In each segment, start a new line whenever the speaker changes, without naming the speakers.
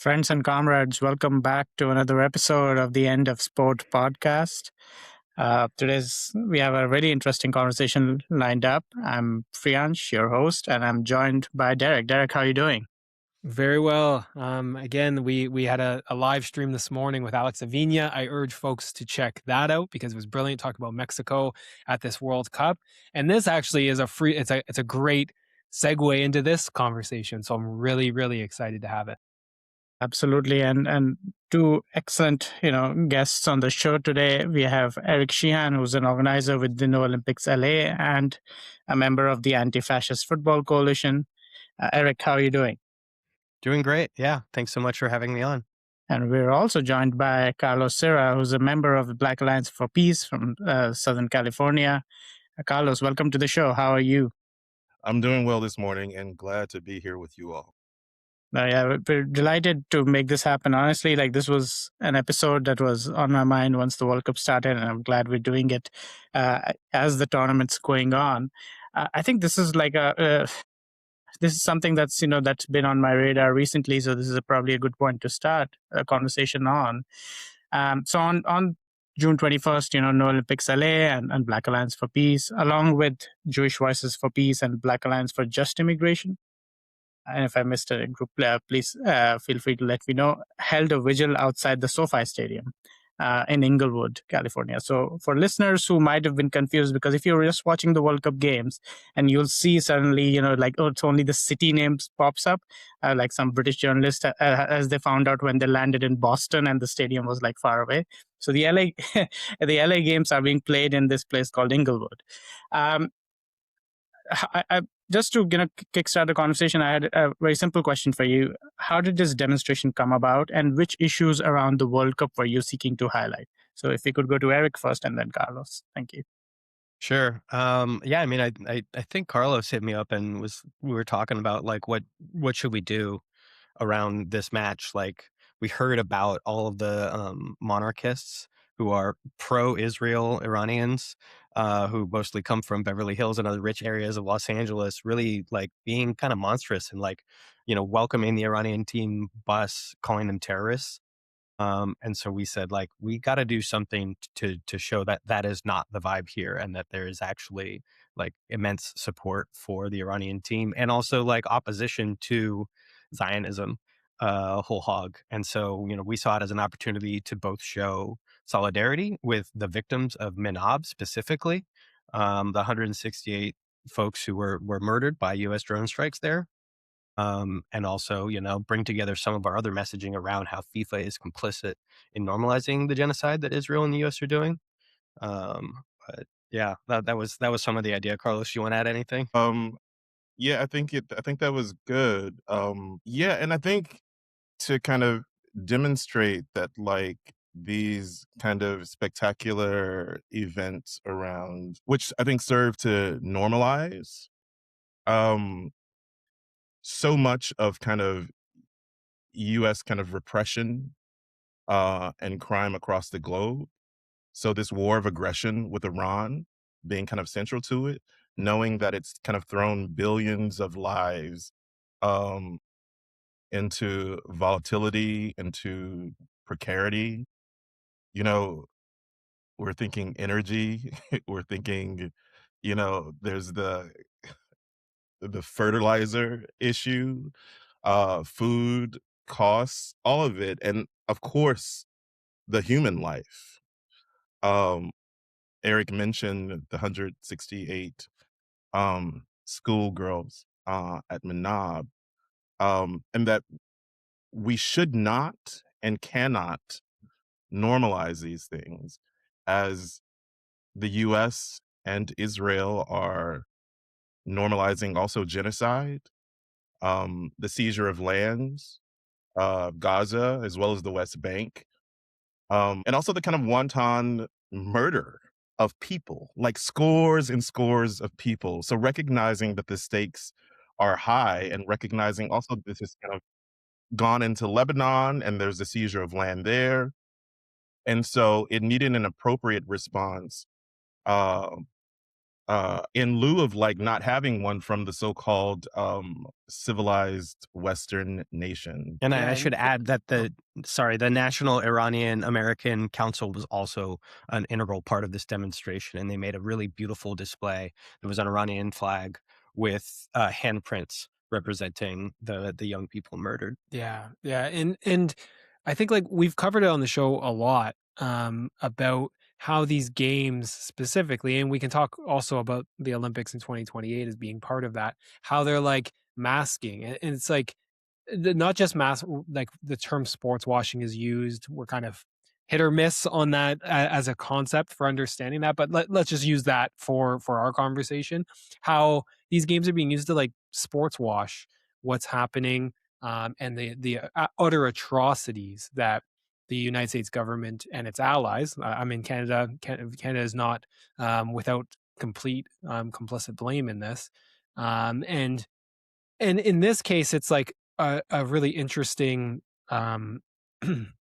Friends and comrades, welcome back to another episode of the End of Sport podcast. We have a really interesting conversation lined up. I'm Priyansh, your host, and I'm joined by Derek. Derek, how are you doing?
Very well. Again, we had a live stream this morning with Alex Avina. I urge folks to check that out because it was brilliant. Talk about Mexico at this World Cup, and this actually is it's a great segue into this conversation. So I'm really excited to have it.
Absolutely, and two excellent guests on the show today. We have Eric Sheehan, who's an organizer with the NOlympicsLA and a member of the Anti-fascist Football Coalition. Eric, how are you doing?
Doing great. Yeah. Thanks so much for having me on.
And we're also joined by Carlos Sirah, who's a member of the Black Alliance for Peace from Southern California. Carlos, welcome to the show. How are you?
I'm doing well this morning and glad to be here with you all.
Yeah, we're delighted to make this happen. Honestly, this was an episode that was on my mind once the World Cup started, and I'm glad we're doing it as the tournament's going on. I think this is this is something that's that's been on my radar recently, so this is probably a good point to start a conversation on. So on June 21st, NOlympicsLA and Black Alliance for Peace, along with Jewish Voices for Peace and Black Alliance for Just Immigration, and if I missed a group, please feel free to let me know, held a vigil outside the SoFi Stadium in Inglewood, California. So for listeners who might have been confused, because if you're just watching the World Cup games and you'll see suddenly, it's only the city names pops up, like some British journalists, as they found out when they landed in Boston and the stadium was far away. So the LA games are being played in this place called Inglewood. Just to kickstart the conversation, I had a very simple question for you. How did this demonstration come about, and which issues around the World Cup were you seeking to highlight? So if we could go to Eric first and then Carlos. Thank you.
Sure. Yeah. I mean, I think Carlos hit me up and we were talking about what should we do around this match? Like we heard about all of the monarchists who are pro-Israel Iranians, who mostly come from Beverly Hills and other rich areas of Los Angeles, really being kind of monstrous and welcoming the Iranian team bus, calling them terrorists. And so we said, we got to do something to show that that is not the vibe here, and that there is actually immense support for the Iranian team, and also opposition to Zionism, whole hog. And so, we saw it as an opportunity to both show solidarity with the victims of Minab, specifically, the 168 folks who were murdered by U.S. drone strikes there. And also, bring together some of our other messaging around how FIFA is complicit in normalizing the genocide that Israel and the U.S. are doing. But yeah, that was some of the idea. Carlos, you want to add anything?
Yeah, I think that was good. Yeah, and I think to kind of demonstrate that these kind of spectacular events around, which I think serve to normalize so much of kind of US kind of repression and crime across the globe. So this war of aggression with Iran being kind of central to it, knowing that it's kind of thrown billions of lives into volatility, into precarity. We're thinking energy, we're thinking, there's the fertilizer issue, food costs, all of it, and of course, the human life. Eric mentioned the 168 schoolgirls at Manab, and that we should not and cannot normalize these things, as the US and Israel are normalizing also genocide, the seizure of lands, Gaza, as well as the West Bank, and also the kind of wanton murder of people, like scores and scores of people. So recognizing that the stakes are high, and recognizing also this has kind of gone into Lebanon and there's the seizure of land there. And so it needed an appropriate response in lieu of like not having one from the so-called civilized Western nation.
And
Yeah,
I should add that the National Iranian American Council was also an integral part of this demonstration, and they made a really beautiful display. It was an Iranian flag with handprints representing the young people murdered.
Yeah, and I think like we've covered it on the show a lot about how these games specifically, and we can talk also about the Olympics in 2028 as being part of that, how they're like masking, and it's like not just like the term sports washing is used. We're kind of hit or miss on that as a concept for understanding that, but let's just use that for our conversation. How these games are being used to like sports wash what's happening, and the utter atrocities that the United States government and its allies. I mean, Canada is not without complete complicit blame in this, and in this case, it's like a really interesting, I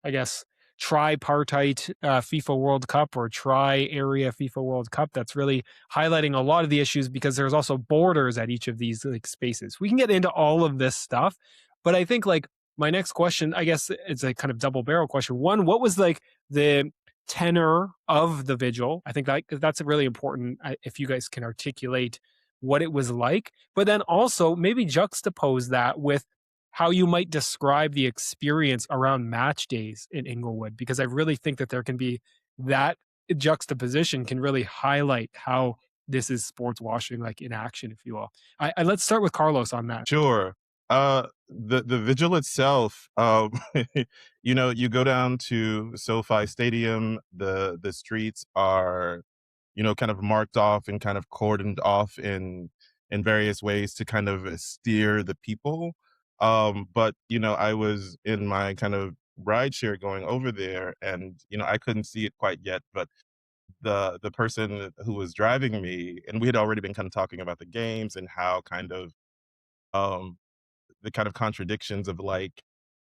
guess, tripartite FIFA World Cup or tri-area FIFA World Cup that's really highlighting a lot of the issues because there's also borders at each of these like spaces. We can get into all of this stuff, but I think like my next question, I guess it's a kind of double barrel question. One, what was like the tenor of the vigil? I think that's really important if you guys can articulate what it was like, but then also maybe juxtapose that with how you might describe the experience around match days in Inglewood, because I really think that there can be that juxtaposition can really highlight how this is sports washing, like in action, if you will. Let's start with Carlos on that.
Sure. The vigil itself, you go down to SoFi Stadium, the streets are, kind of marked off and kind of cordoned off in various ways to kind of steer the people. But I was in my kind of rideshare going over there, and I couldn't see it quite yet, but the person who was driving me, and we had already been kind of talking about the games and how kind of um the kind of contradictions of like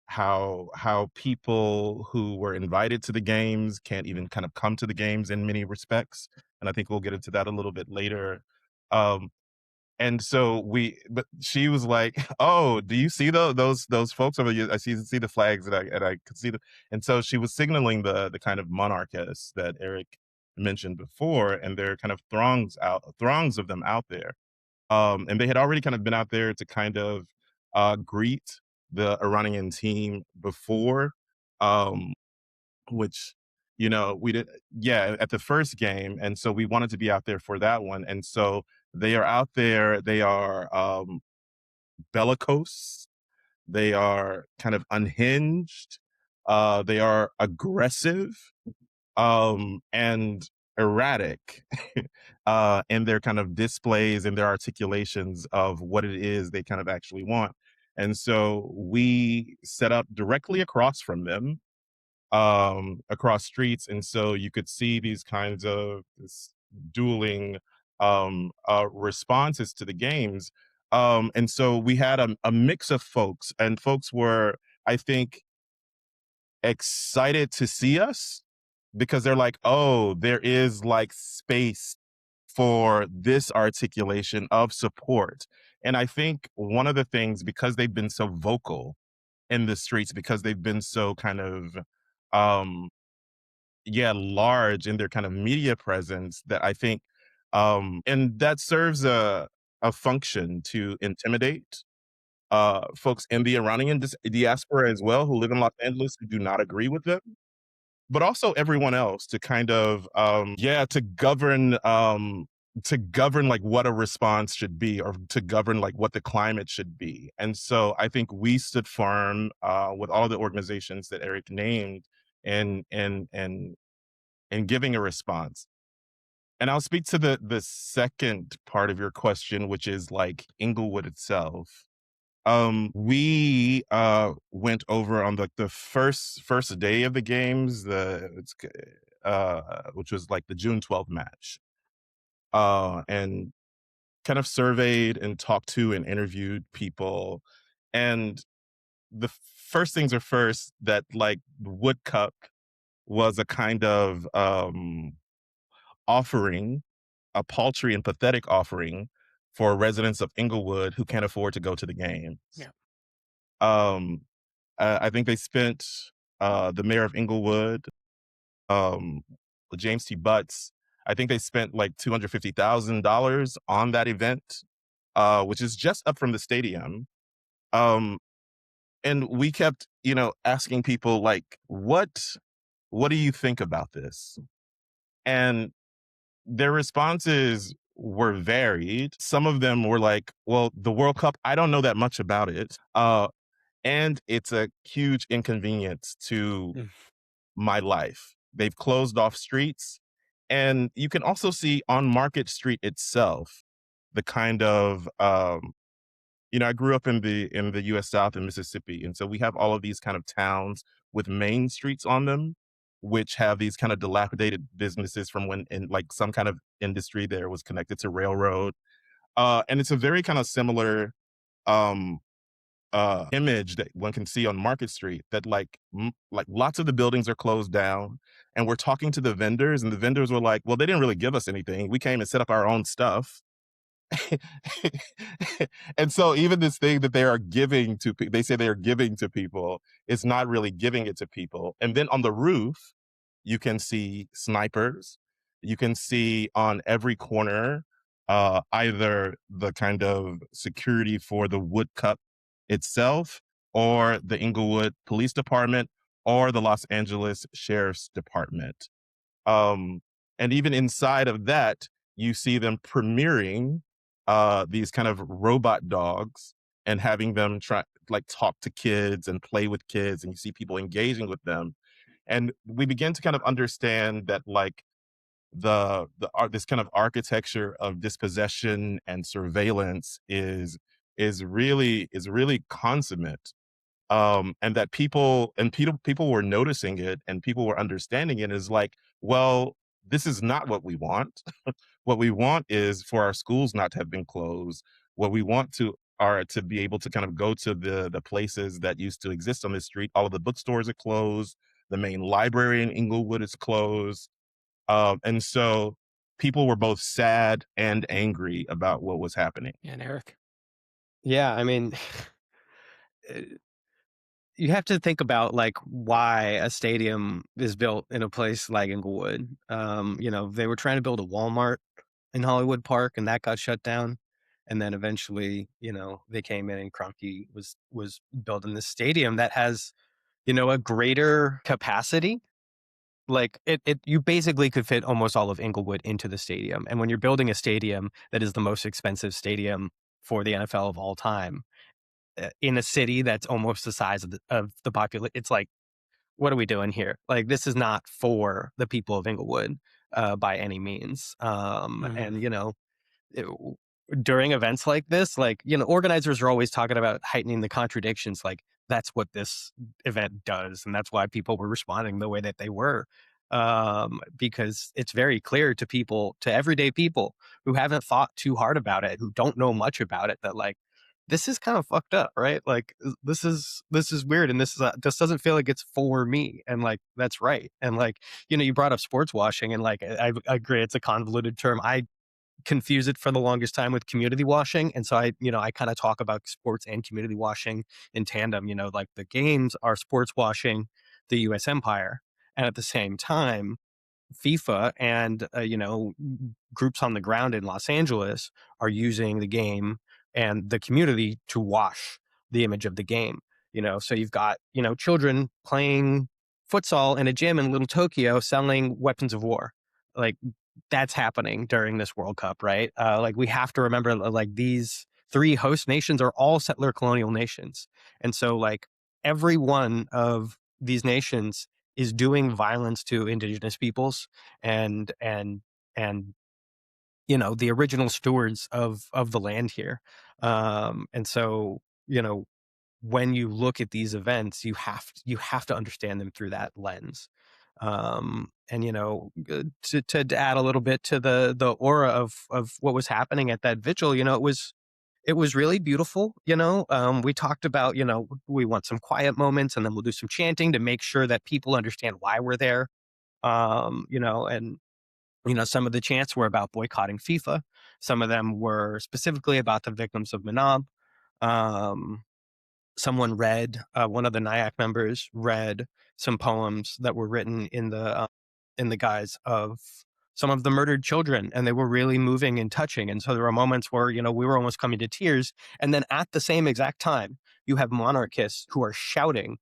how people who were invited to the games can't even kind of come to the games in many respects, and I think we'll get into that a little bit later. um and so but she was like, oh, do you see those folks over you? I see the flags, and I could see them. And so she was signaling the kind of monarchists that Eric mentioned before, and there are kind of throngs of them out there. And they had already kind of been out there to kind of greet the Iranian team before, um, which, we did, yeah, at the first game. And so we wanted to be out there for that one. And so they are out there, they are bellicose, they are kind of unhinged, they are aggressive, and erratic in their kind of displays and their articulations of what it is they kind of actually want. And so we set up directly across from them, across streets. And so you could see these kinds of dueling responses to the games. And so we had a mix of folks, and folks were, I think, excited to see us because they're like, oh, there is like space for this articulation of support. And I think one of the things, because they've been so vocal in the streets, because they've been so kind of, large in their kind of media presence, that I think, and that serves a function to intimidate folks in the Iranian diaspora as well, who live in Los Angeles, who do not agree with them, but also everyone else to kind of, to govern like what a response should be, or to govern like what the climate should be. And so I think we stood firm with all the organizations that Eric named, and giving a response. And I'll speak to the second part of your question, which is like Inglewood itself. We went over on the first day of the games, which was like the June 12th match, and kind of surveyed and talked to and interviewed people. And the first things are first, that like the Wood Cup was a kind of offering a paltry and pathetic offering for residents of Inglewood who can't afford to go to the games.
Yeah.
I think they spent, the mayor of Inglewood, James T. Butts, I think they spent like $250,000 on that event, which is just up from the stadium. And we kept, asking people like, what do you think about this? And their responses were varied. Some of them were like, well, the World Cup, I don't know that much about it. And it's a huge inconvenience to my life. They've closed off streets. And you can also see on Market Street itself, the kind of, I grew up in the US South in Mississippi. And so we have all of these kind of towns with main streets on them, which have these kind of dilapidated businesses from when in like some kind of industry there was connected to railroad. And it's a very kind of similar um, image that one can see on Market Street, that like lots of the buildings are closed down, and we're talking to the vendors, and the vendors were like, well, they didn't really give us anything. We came and set up our own stuff. And so even this thing that they are giving to, they say they are giving to people, it's not really giving it to people. And then on the roof, you can see snipers. You can see on every corner, either the kind of security for the Wood Cup itself, or the Inglewood Police Department, or the Los Angeles Sheriff's Department. And even inside of that, you see them premiering these kind of robot dogs and having them talk to kids and play with kids, and you see people engaging with them. And we begin to kind of understand that like this kind of architecture of dispossession and surveillance is really consummate. And that people were noticing it, and people were understanding it is like, well, this is not what we want. What we want is for our schools not to have been closed. What we want are to be able to kind of go to the places that used to exist on the street. All of the bookstores are closed. The main library in Inglewood is closed. And so people were both sad and angry about what was happening.
And Eric?
Yeah, I mean, you have to think about like why a stadium is built in a place like Inglewood. They were trying to build a Walmart in Hollywood Park, and that got shut down. And then eventually, they came in, and Kroenke was building this stadium that has, a greater capacity. Like you basically could fit almost all of Inglewood into the stadium. And when you're building a stadium that is the most expensive stadium for the NFL of all time, in a city that's almost the size of the population, it's like, what are we doing here? Like, this is not for the people of Inglewood by any means. And during events like this, like, organizers are always talking about heightening the contradictions. Like, that's what this event does, and that's why people were responding the way that they were, because it's very clear to everyday people who haven't thought too hard about it, who don't know much about it, that like, this is kind of fucked up, right? Like, this is weird, and this doesn't feel like it's for me, and like, that's right. And like, you brought up sports washing, and like, I agree, it's a convoluted term. I confuse it for the longest time with community washing, and so I kind of talk about sports and community washing in tandem. Like, the games are sports washing the U.S. empire, and at the same time, FIFA and groups on the ground in Los Angeles are using the game and the community to wash the image of the game. So you've got children playing futsal in a gym in Little Tokyo selling weapons of war. Like, that's happening during this World Cup, right? Like, we have to remember, like, these three host nations are all settler colonial nations, and so like, every one of these nations is doing violence to indigenous peoples and the original stewards of the land here. And so when you look at these events, you have to understand them through that lens. And to add a little bit to the aura of what was happening at that vigil, it was really beautiful. We talked about, we want some quiet moments, and then we'll do some chanting to make sure that people understand why we're there. And Some of the chants were about boycotting FIFA. Some of them were specifically about the victims of Manab. Someone read, one of the NIAC members read some poems that were written in the guise of some of the murdered children, and they were really moving and touching. And so there were moments where, we were almost coming to tears. And then at the same exact time, you have monarchists who are shouting,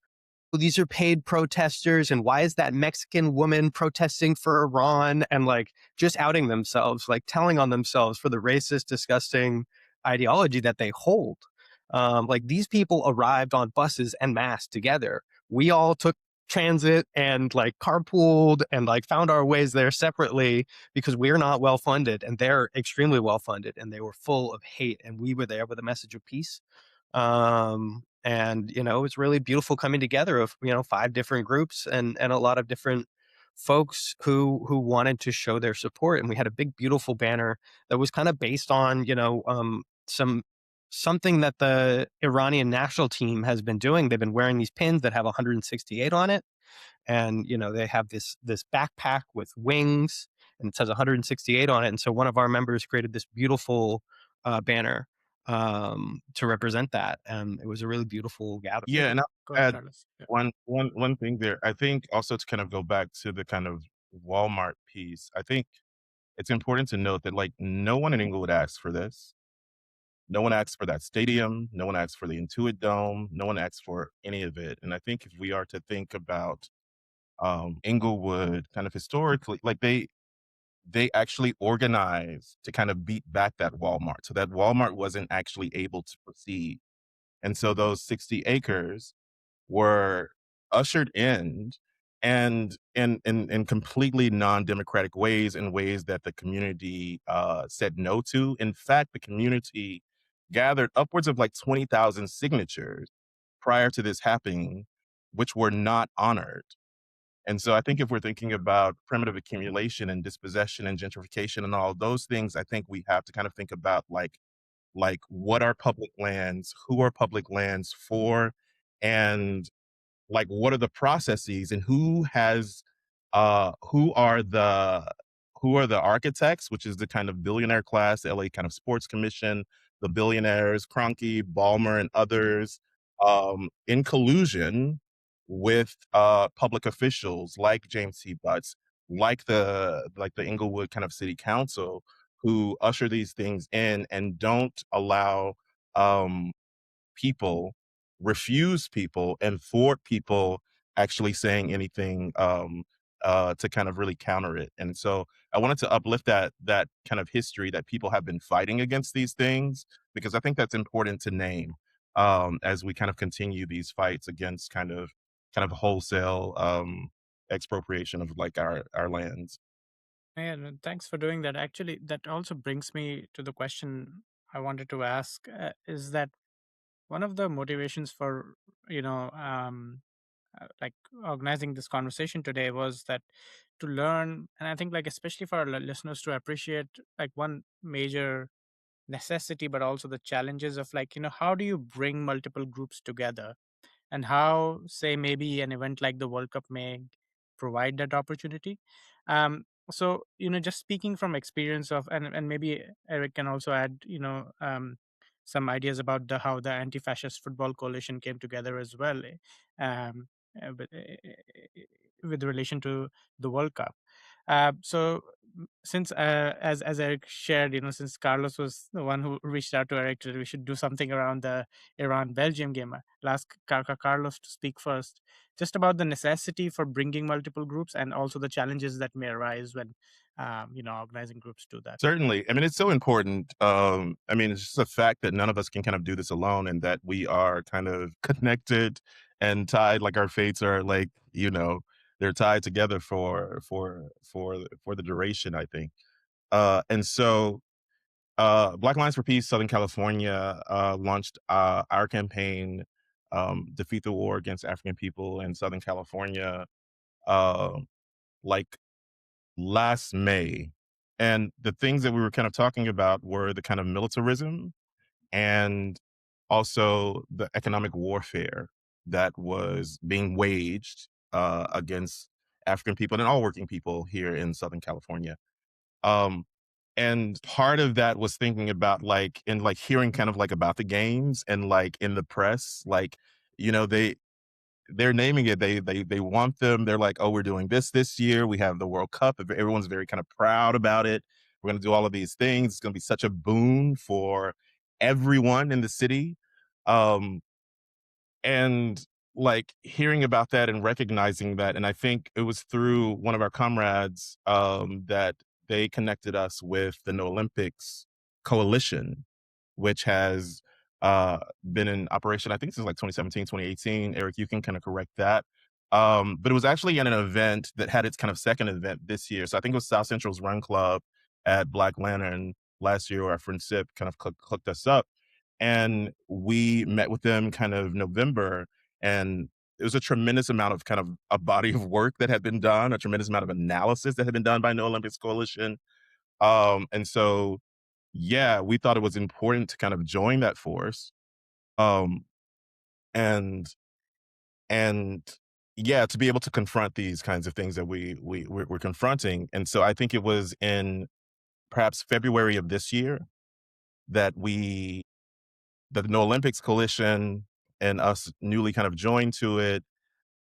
these are paid protesters, and why is that Mexican woman protesting for Iran, and like just outing themselves, like telling on themselves for the racist, disgusting ideology that they hold. Like these people arrived on buses en masse together. We all took transit and like carpooled and like found our ways there separately because we're not well funded and they're extremely well funded, and they were full of hate, and we were there with a message of peace. And it was really beautiful coming together of 5 different groups and a lot of different folks who wanted to show their support. And we had a big beautiful banner that was kind of based on something that the Iranian national team has been doing. They've been wearing these pins that have 168 on it, and they have this backpack with wings, and it says 168 on it. And so one of our members created this beautiful banner to represent that, and it was a really beautiful gathering.
Yeah, and I'll
Go ahead,
add
Carlos. Yeah.
one thing there. I think also to kind of go back to the kind of Walmart piece, I think it's important to note that like no one in Inglewood asked for this. No one asked for that stadium. No one asked for the Intuit Dome. No one asked for any of it. And I think if we are to think about Inglewood kind of historically, like they actually organized to kind of beat back that Walmart, so that Walmart wasn't actually able to proceed. And so those 60 acres were ushered in, and in completely non-democratic ways, in ways that the community said no to. In fact, the community gathered upwards of like 20,000 signatures prior to this happening, which were not honored. And so I think if we're thinking about primitive accumulation and dispossession and gentrification and all those things, I think we have to kind of think about like what are public lands, who are public lands for, and like what are the processes, and who are the architects, which is the kind of billionaire class, the LA kind of sports commission, the billionaires, Kroenke, Ballmer, and others, in collusion with public officials like James T. Butts, like the Inglewood kind of city council, who usher these things in and don't allow people, refuse people, and thwart people actually saying anything to kind of really counter it. And so I wanted to uplift that kind of history that people have been fighting against these things, because I think that's important to name as we kind of continue these fights against kind of wholesale expropriation of like our lands.
And thanks for doing that. Actually, that also brings me to the question I wanted to ask, is that one of the motivations for, like organizing this conversation today was that to learn, and I think like especially for our listeners to appreciate like one major necessity, but also the challenges of like, how do you bring multiple groups together, and how, say, maybe an event like the World Cup may provide that opportunity. So, just speaking from experience of, and maybe Eric can also add, some ideas about how the Anti-Fascist Football Coalition came together as well, um, uh, with, with relation to the World Cup. So, since as Eric shared, since Carlos was the one who reached out to Eric that we should do something around the Iran Belgium game, I'll ask Carlos to speak first, just about the necessity for bringing multiple groups and also the challenges that may arise when organizing groups do that.
Certainly. I mean, it's so important. I mean, it's just a fact that none of us can kind of do this alone, and that we are kind of connected and tied, like our fates are like, they're tied together for the duration, I think. And so Black Alliance for Peace Southern California launched our campaign, Defeat the War Against African People in Southern California, like last May. And the things that we were kind of talking about were the kind of militarism and also the economic warfare that was being waged against African people and all working people here in Southern California. And part of that was thinking about like, and like hearing kind of like about the games and like in the press, like, you know, they're naming it. They want them. They're like, oh, we're doing this year. We have the World Cup. Everyone's very kind of proud about it. We're going to do all of these things. It's going to be such a boon for everyone in the city. And like hearing about that and recognizing that, and I think it was through one of our comrades that they connected us with the NOlympics Coalition, which has been in operation, I think since like 2017, 2018. Eric, you can kind of correct that. But it was actually in an event that had its kind of second event this year. So I think it was South Central's Run Club at Black Lantern last year, where our friend Sip kind of hooked us up. And we met with them kind of November, and it was a tremendous amount of kind of a body of work that had been done, a tremendous amount of analysis that had been done by No Olympics Coalition. And so, yeah, we thought it was important to kind of join that force. Um, and, and yeah, to be able to confront these kinds of things that we're confronting. And so I think it was in perhaps February of this year that the No Olympics Coalition and us newly kind of joined to it,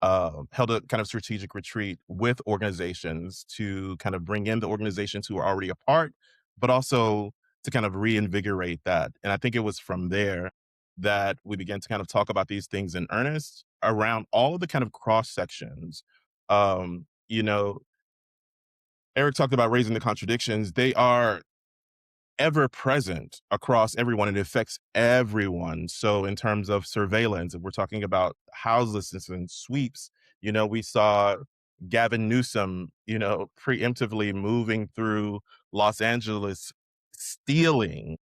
held a kind of strategic retreat with organizations to kind of bring in the organizations who are already a part, but also to kind of reinvigorate that. And I think it was from there that we began to kind of talk about these things in earnest around all of the kind of cross sections. You know, Eric talked about raising the contradictions. They are ever present across everyone. It affects everyone. So in terms of surveillance, if we're talking about houselessness and sweeps, you know, we saw Gavin Newsom, you know, preemptively moving through Los Angeles, stealing,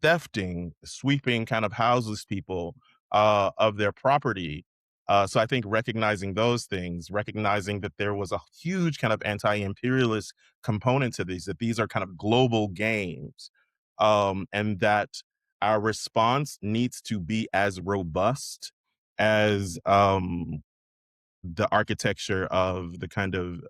thefting, sweeping kind of houseless people of their property. So I think recognizing those things, recognizing that there was a huge kind of anti-imperialist component to these, that these are kind of global games, and that our response needs to be as robust as the architecture of the kind of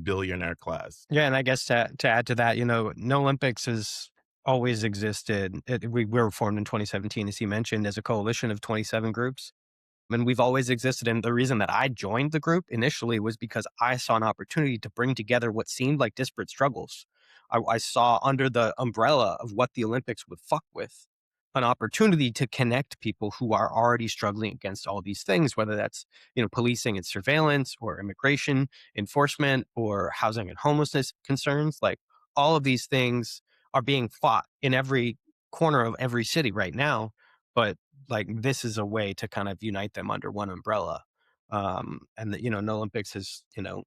billionaire class.
Yeah, and I guess to add to that, you know, No Olympics has always existed. We were formed in 2017, as he mentioned, as a coalition of 27 groups. And we've always existed. And the reason that I joined the group initially was because I saw an opportunity to bring together what seemed like disparate struggles. I saw under the umbrella of what the Olympics would fuck with an opportunity to connect people who are already struggling against all these things, whether that's, you know, policing and surveillance or immigration enforcement or housing and homelessness concerns. Like all of these things are being fought in every corner of every city right now. But like this is a way to kind of unite them under one umbrella. And you know, No Olympics has, you know,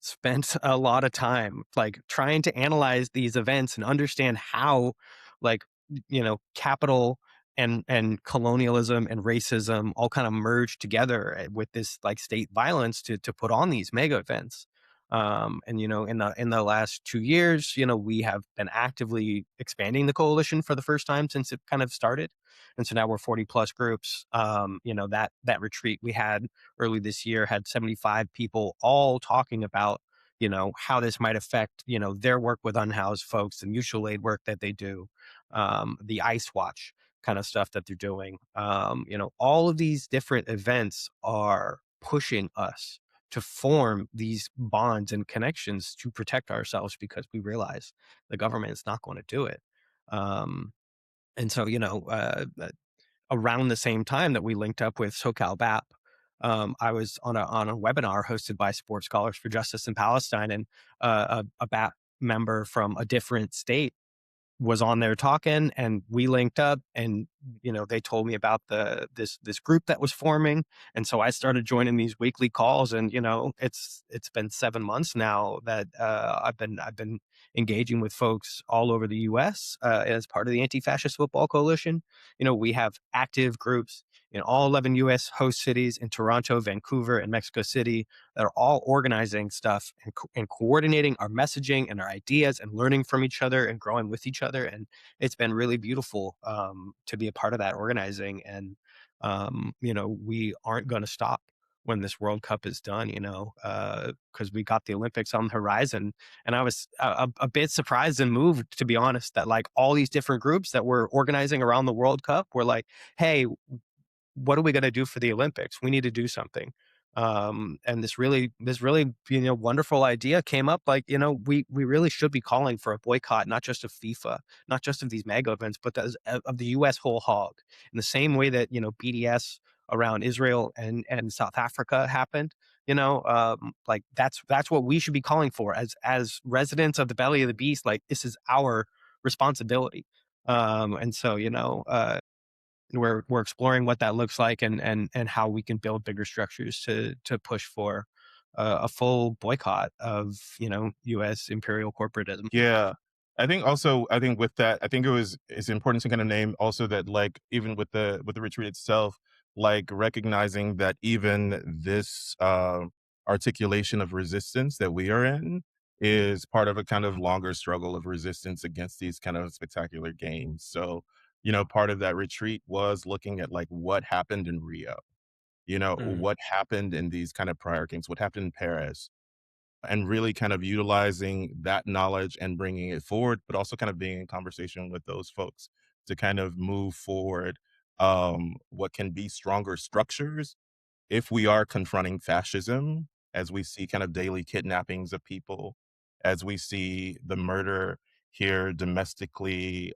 spent a lot of time like trying to analyze these events and understand how like, you know, capital and colonialism and racism all kind of merge together with this like state violence to put on these mega events. And you know, in the last 2 years, you know, we have been actively expanding the coalition for the first time since it kind of started. And so now we're 40 plus groups. You know, that retreat we had early this year had 75 people all talking about, you know, how this might affect, you know, their work with unhoused folks, the mutual aid work that they do, the Ice Watch kind of stuff that they're doing. You know, all of these different events are pushing us to form these bonds and connections to protect ourselves because we realize the government is not going to do it. Um, and so, you know, around the same time that we linked up with SoCal BAP, I was on a webinar hosted by Sports Scholars for Justice in Palestine, and a BAP member from a different state was on there talking, and we linked up, and you know, they told me about this group that was forming, and so I started joining these weekly calls, and you know, it's been 7 months now that I've been engaging with folks all over the U.S. As part of the Anti-Fascist Football Coalition. You know, we have active groups in all 11 U.S. host cities in Toronto, Vancouver, and Mexico City that are all organizing stuff and coordinating our messaging and our ideas and learning from each other and growing with each other. And it's been really beautiful to be a part of that organizing. And, you know, we aren't going to stop. when this World Cup is done, because we got the Olympics on the horizon. And I was a bit surprised and moved, to be honest, that like all these different groups that were organizing around the World Cup were like, hey, what are we going to do for the Olympics? We need to do something. And this really, wonderful idea came up. Like, we really should be calling for a boycott, not just of FIFA, not just of these mega events, but of the U.S. whole hog. In the same way that BDS around Israel and South Africa happened. Like that's what we should be calling for as residents of the belly of the beast. Like, this is our responsibility. And so we're exploring what that looks like and how we can build bigger structures to push for a full boycott of U.S. imperial corporatism.
Yeah. I think with that, I think it's important to kind of name also that, like, even with the retreat itself, like recognizing that even this articulation of resistance that we are in is part of a kind of longer struggle of resistance against these kind of spectacular games. So, part of that retreat was looking at like what happened in Rio, what happened in these kind of prior games, what happened in Paris, and really kind of utilizing that knowledge and bringing it forward, but also kind of being in conversation with those folks to kind of move forward what can be stronger structures if we are confronting fascism, as we see kind of daily kidnappings of people, as we see the murder here domestically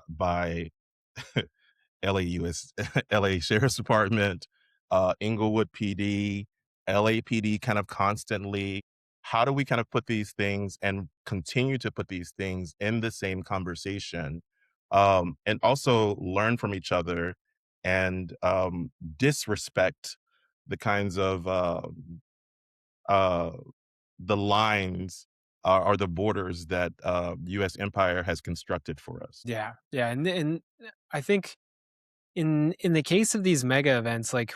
by LA Sheriff's Department, Inglewood PD, LAPD kind of constantly. How do we kind of put these things and continue to put these things in the same conversation, and also learn from each other and disrespect the kinds of uh, the lines or the borders that U.S. empire has constructed for us?
Yeah, and I think in the case of these mega events, like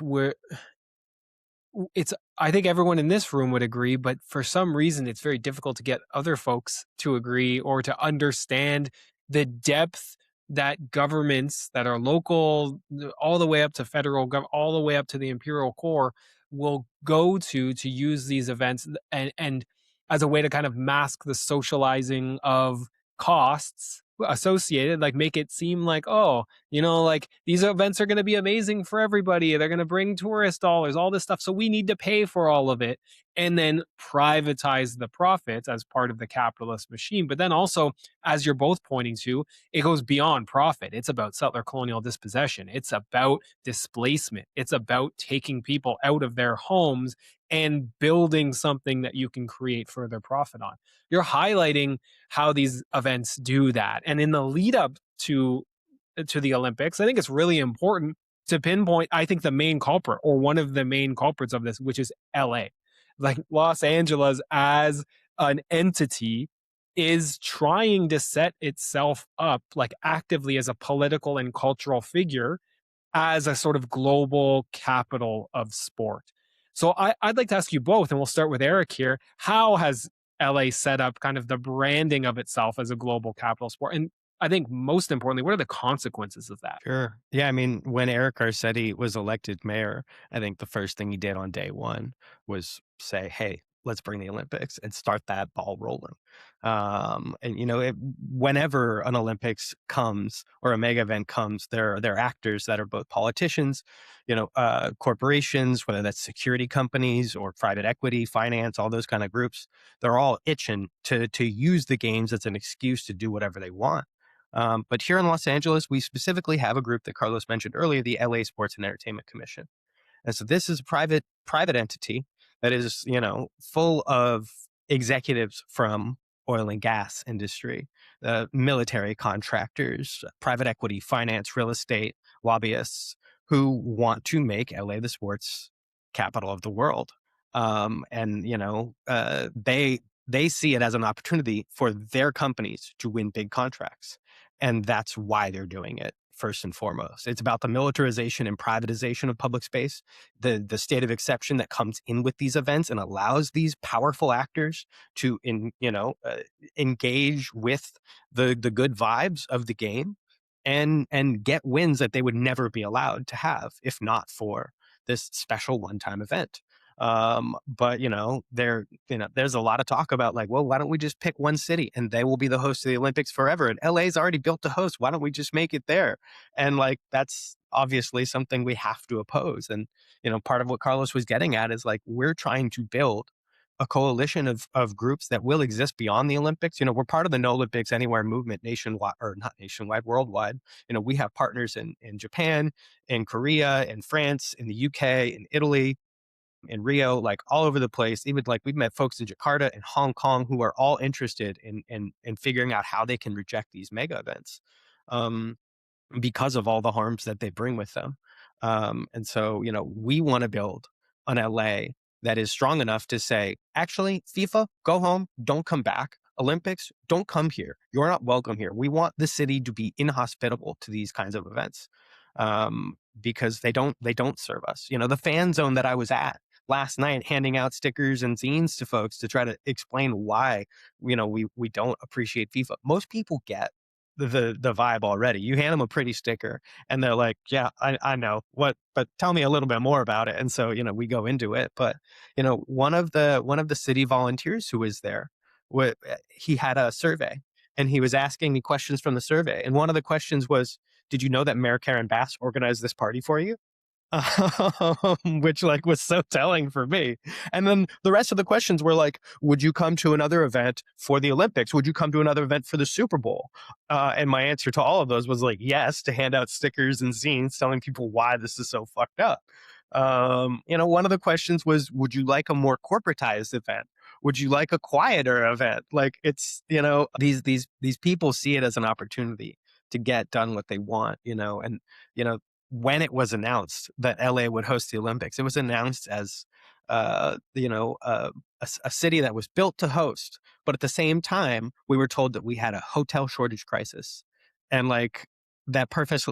I think everyone in this room would agree, but for some reason it's very difficult to get other folks to agree or to understand the depth that governments that are local, all the way up to federal, all the way up to the imperial core, will go to use these events and as a way to kind of mask the socializing of costs associated, like make it seem like, oh, like these events are going to be amazing for everybody. They're going to bring tourist dollars, all this stuff. So we need to pay for all of it and then privatize the profits as part of the capitalist machine. But then also, as you're both pointing to, it goes beyond profit. It's about settler colonial dispossession. It's about displacement. It's about taking people out of their homes and building something that you can create further profit on. You're highlighting how these events do that. And in the lead up to the Olympics, I think it's really important to pinpoint, I think, the main culprit or one of the main culprits of this, which is LA. Like Los Angeles as an entity is trying to set itself up like actively as a political and cultural figure as a sort of global capital of sport. So I'd like to ask you both, and we'll start with Eric here. How has LA set up kind of the branding of itself as a global capital sport? And I think most importantly, what are the consequences of that?
Sure. Yeah, I mean, when Eric Garcetti was elected mayor, I think the first thing he did on day one was say, hey, let's bring the Olympics and start that ball rolling. And whenever an Olympics comes or a mega event comes, there are actors that are both politicians, corporations, whether that's security companies or private equity, finance, all those kind of groups. They're all itching to use the games as an excuse to do whatever they want. But here in Los Angeles, we specifically have a group that Carlos mentioned earlier, the LA Sports and Entertainment Commission. And so this is a private entity that is, full of executives from oil and gas industry, military contractors, private equity, finance, real estate, lobbyists who want to make LA the sports capital of the world. They see it as an opportunity for their companies to win big contracts. And that's why they're doing it, first and foremost. It's about the militarization and privatization of public space, the state of exception that comes in with these events and allows these powerful actors to engage with the good vibes of the game and get wins that they would never be allowed to have if not for this special one-time event. But there's a lot of talk about like, well, why don't we just pick one city and they will be the host of the Olympics forever? And LA's already built to host. Why don't we just make it there? And like, that's obviously something we have to oppose. And, part of what Carlos was getting at is like, we're trying to build a coalition of groups that will exist beyond the Olympics. We're part of the No Olympics Anywhere movement nationwide, or not nationwide, worldwide. We have partners in Japan, in Korea, in France, in the UK, in Italy, in Rio, like all over the place. Even like we've met folks in Jakarta and Hong Kong who are all interested in figuring out how they can reject these mega events. Because of all the harms that they bring with them. And so, we want to build an LA that is strong enough to say, actually, FIFA, go home, don't come back. Olympics, don't come here. You're not welcome here. We want the city to be inhospitable to these kinds of events, because they don't serve us. The fan zone that I was at last night, handing out stickers and zines to folks to try to explain why, we don't appreciate FIFA. Most people get the vibe already. You hand them a pretty sticker and they're like, yeah, I know what, but tell me a little bit more about it. And so, we go into it. But, one of the city volunteers who was there, he had a survey and he was asking me questions from the survey. And one of the questions was, did you know that Mayor Karen Bass organized this party for you? Which like was so telling for me. And then the rest of the questions were like, would you come to another event for the Olympics? Would you come to another event for the Super Bowl? And my answer to all of those was like, yes, to hand out stickers and zines telling people why this is so fucked up. One of the questions was, would you like a more corporatized event? Would you like a quieter event? Like it's, these people see it as an opportunity to get done what they want, and, when it was announced that LA would host the Olympics, it was announced as, a city that was built to host. But at the same time, we were told that we had a hotel shortage crisis. And like that perfectly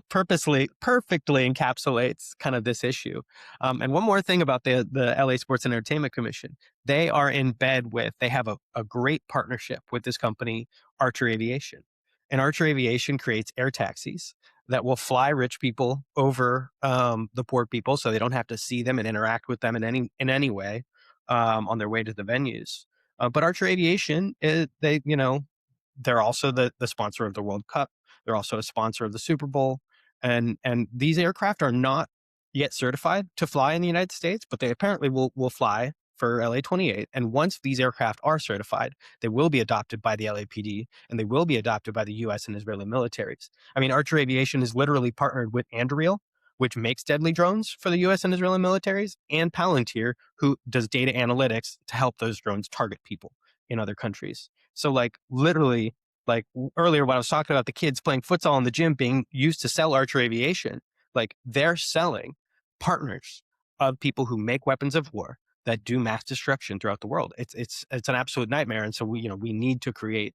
encapsulates kind of this issue. And one more thing about the LA Sports and Entertainment Commission, they are in bed with, they have a great partnership with this company, Archer Aviation. And Archer Aviation creates air taxis that will fly rich people over the poor people, so they don't have to see them and interact with them in any way on their way to the venues. But Archer Aviation, they're also the sponsor of the World Cup. They're also a sponsor of the Super Bowl, and these aircraft are not yet certified to fly in the United States, but they apparently will fly for LA 28. And once these aircraft are certified, they will be adopted by the LAPD and they will be adopted by the US and Israeli militaries. I mean, Archer Aviation is literally partnered with Anduril, which makes deadly drones for the US and Israeli militaries, and Palantir, who does data analytics to help those drones target people in other countries. So like literally, like earlier when I was talking about the kids playing futsal in the gym being used to sell Archer Aviation, like they're selling partners of people who make weapons of war that do mass destruction throughout the world. It's an absolute nightmare. And so we need to create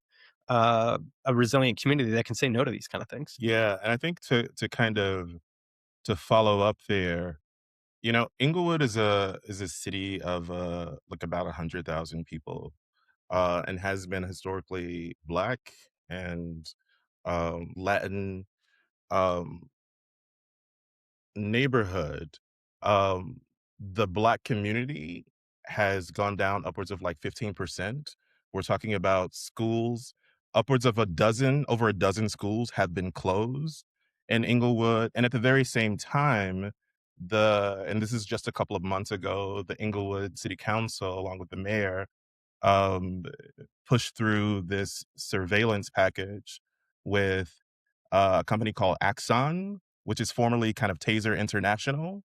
a resilient community that can say no to these kind of things.
Yeah, and I think to kind of to follow up there, Inglewood is a city of like about 100,000 people, and has been historically Black and Latin um, neighborhood. Um, the Black community has gone down upwards of like 15%. We're talking about schools, upwards of over a dozen schools have been closed in Inglewood. And at the very same time, and this is just a couple of months ago, the Inglewood City Council, along with the mayor, um, pushed through this surveillance package with a company called Axon, which is formerly kind of Taser International.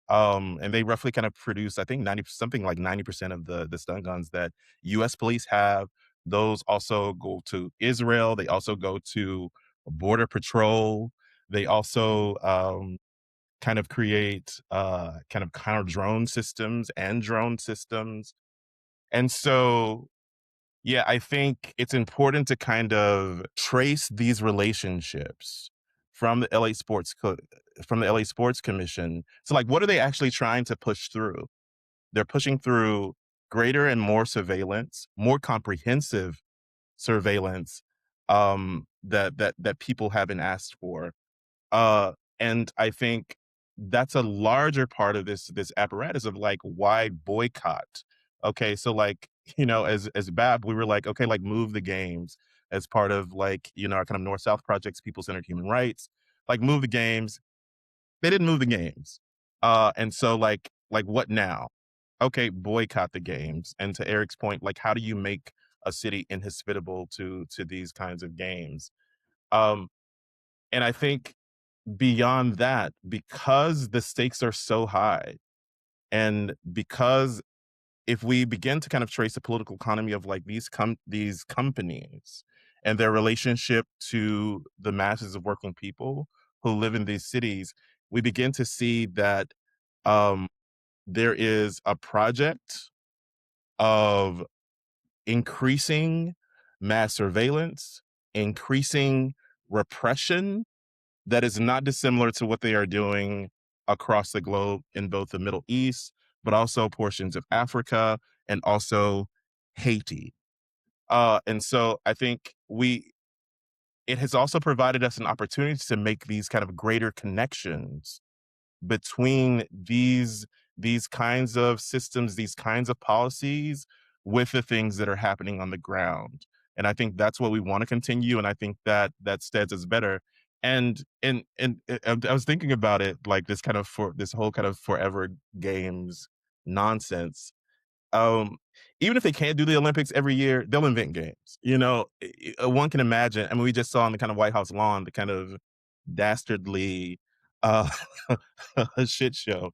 And they roughly kind of produce, I think, 90% of the stun guns that U.S. police have. Those also go to Israel. They also go to Border Patrol. They also kind of create kind of counter drone systems and drone systems. And so, yeah, I think it's important to kind of trace these relationships from the LA Sports Commission. So like, what are they actually trying to push through? They're pushing through greater and more surveillance, more comprehensive surveillance, that people have been asked for. And I think that's a larger part of this apparatus of like, why boycott? Okay, so like, as BAP, we were like, okay, like move the games as part of like, our kind of North-South projects, people-centered human rights, like move the games. They didn't move the games. And so like what now? Okay, boycott the games. And to Eric's point, like how do you make a city inhospitable to these kinds of games? Um, and I think beyond that, because the stakes are so high, and because if we begin to kind of trace the political economy of like these companies and their relationship to the masses of working people who live in these cities, we begin to see that um, there is a project of increasing mass surveillance, increasing repression that is not dissimilar to what they are doing across the globe in both the Middle East, but also portions of Africa and also Haiti. And so I think it has also provided us an opportunity to make these kind of greater connections between these kinds of systems, these kinds of policies with the things that are happening on the ground. And I think that's what we want to continue. And I think that steads us better. And I was thinking about it like this whole kind of forever games nonsense. Even if they can't do the Olympics every year, they'll invent games. One can imagine. I mean, we just saw on the kind of White House lawn the kind of dastardly uh, shit show,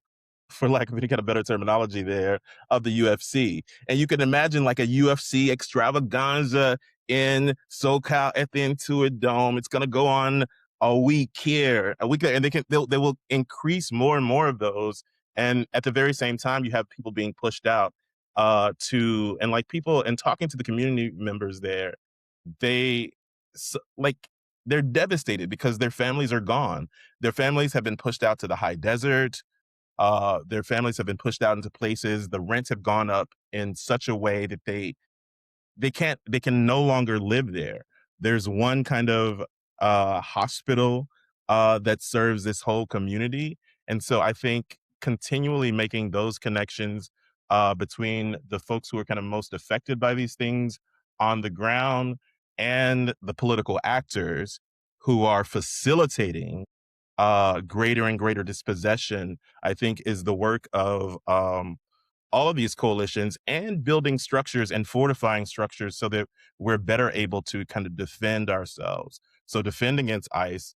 for lack of any kind of better terminology there, of the UFC. And you can imagine like a UFC extravaganza in SoCal at the Intuit Dome. It's going to go on a week here, a week there, and they will increase more and more of those. And at the very same time, you have people being pushed out and like people and talking to the community members there, they like they're devastated because their families are gone. Their families have been pushed out to the high desert. Their families have been pushed out into places. The rents have gone up in such a way that they can no longer live there. There's one kind of hospital that serves this whole community. And so I think continually making those connections between the folks who are kind of most affected by these things on the ground and the political actors who are facilitating greater and greater dispossession, I think is the work of all of these coalitions, and building structures and fortifying structures so that we're better able to kind of defend ourselves. So defend against ICE,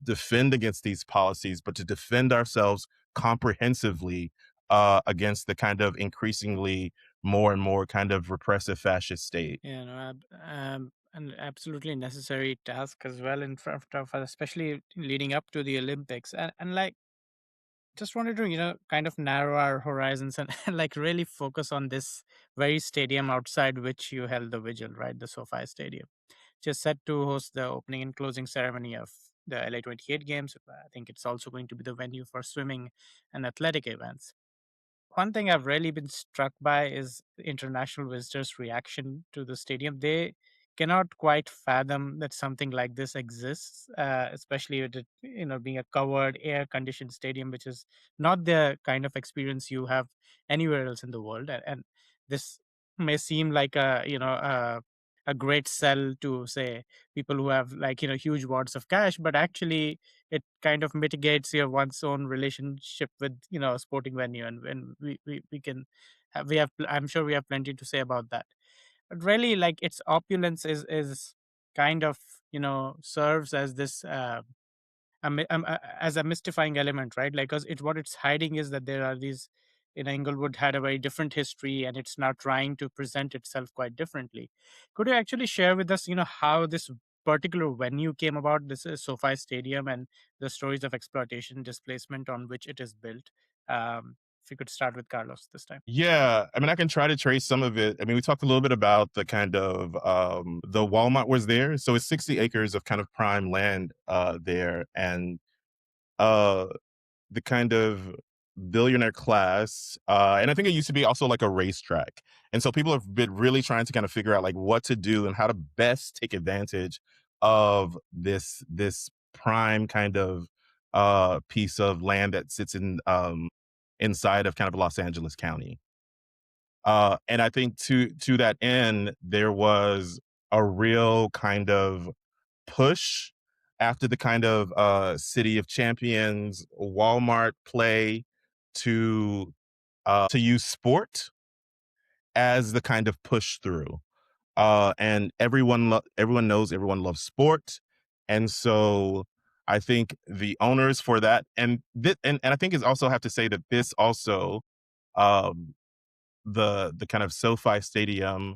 defend against these policies, but to defend ourselves comprehensively against the kind of increasingly more and more kind of repressive fascist state.
Yeah, no, an absolutely necessary task as well in front of us, especially leading up to the Olympics. And like, just wanted to, kind of narrow our horizons and, like really focus on this very stadium outside which you held the vigil, right? The SoFi Stadium, just set to host the opening and closing ceremony of the LA 28 games. I think it's also going to be the venue for swimming and athletic events. One thing I've really been struck by is international visitors' reaction to the stadium. They cannot quite fathom that something like this exists, especially with it, being a covered, air-conditioned stadium, which is not the kind of experience you have anywhere else in the world. And this may seem like a great sell to, say, people who have like huge wads of cash, but actually it kind of mitigates your one's own relationship with a sporting venue, and we can have, I'm sure we have plenty to say about that. But really, like, its opulence is kind of serves as this as a mystifying element, right? Like, because what it's hiding is that there are these, Inglewood had a very different history, and it's now trying to present itself quite differently. Could you actually share with us, how this particular venue came about? This is SoFi Stadium, and the stories of exploitation, displacement on which it is built. If you could start with Carlos this time.
Yeah, I mean, I can try to trace some of it. I mean, we talked a little bit about the kind of the Walmart was there, so it's 60 acres of kind of prime land there, and uh, the kind of billionaire class, and I think it used to be also like a racetrack, and so people have been really trying to kind of figure out like what to do and how to best take advantage of this prime kind of piece of land that sits in inside of kind of Los Angeles County. And I think to that end, there was a real kind of push after the kind of City of Champions Walmart play to use sport as the kind of push through. And everyone knows everyone loves sport, and so I think the owners for that, and and I think is also have to say that this also um, the kind of SoFi Stadium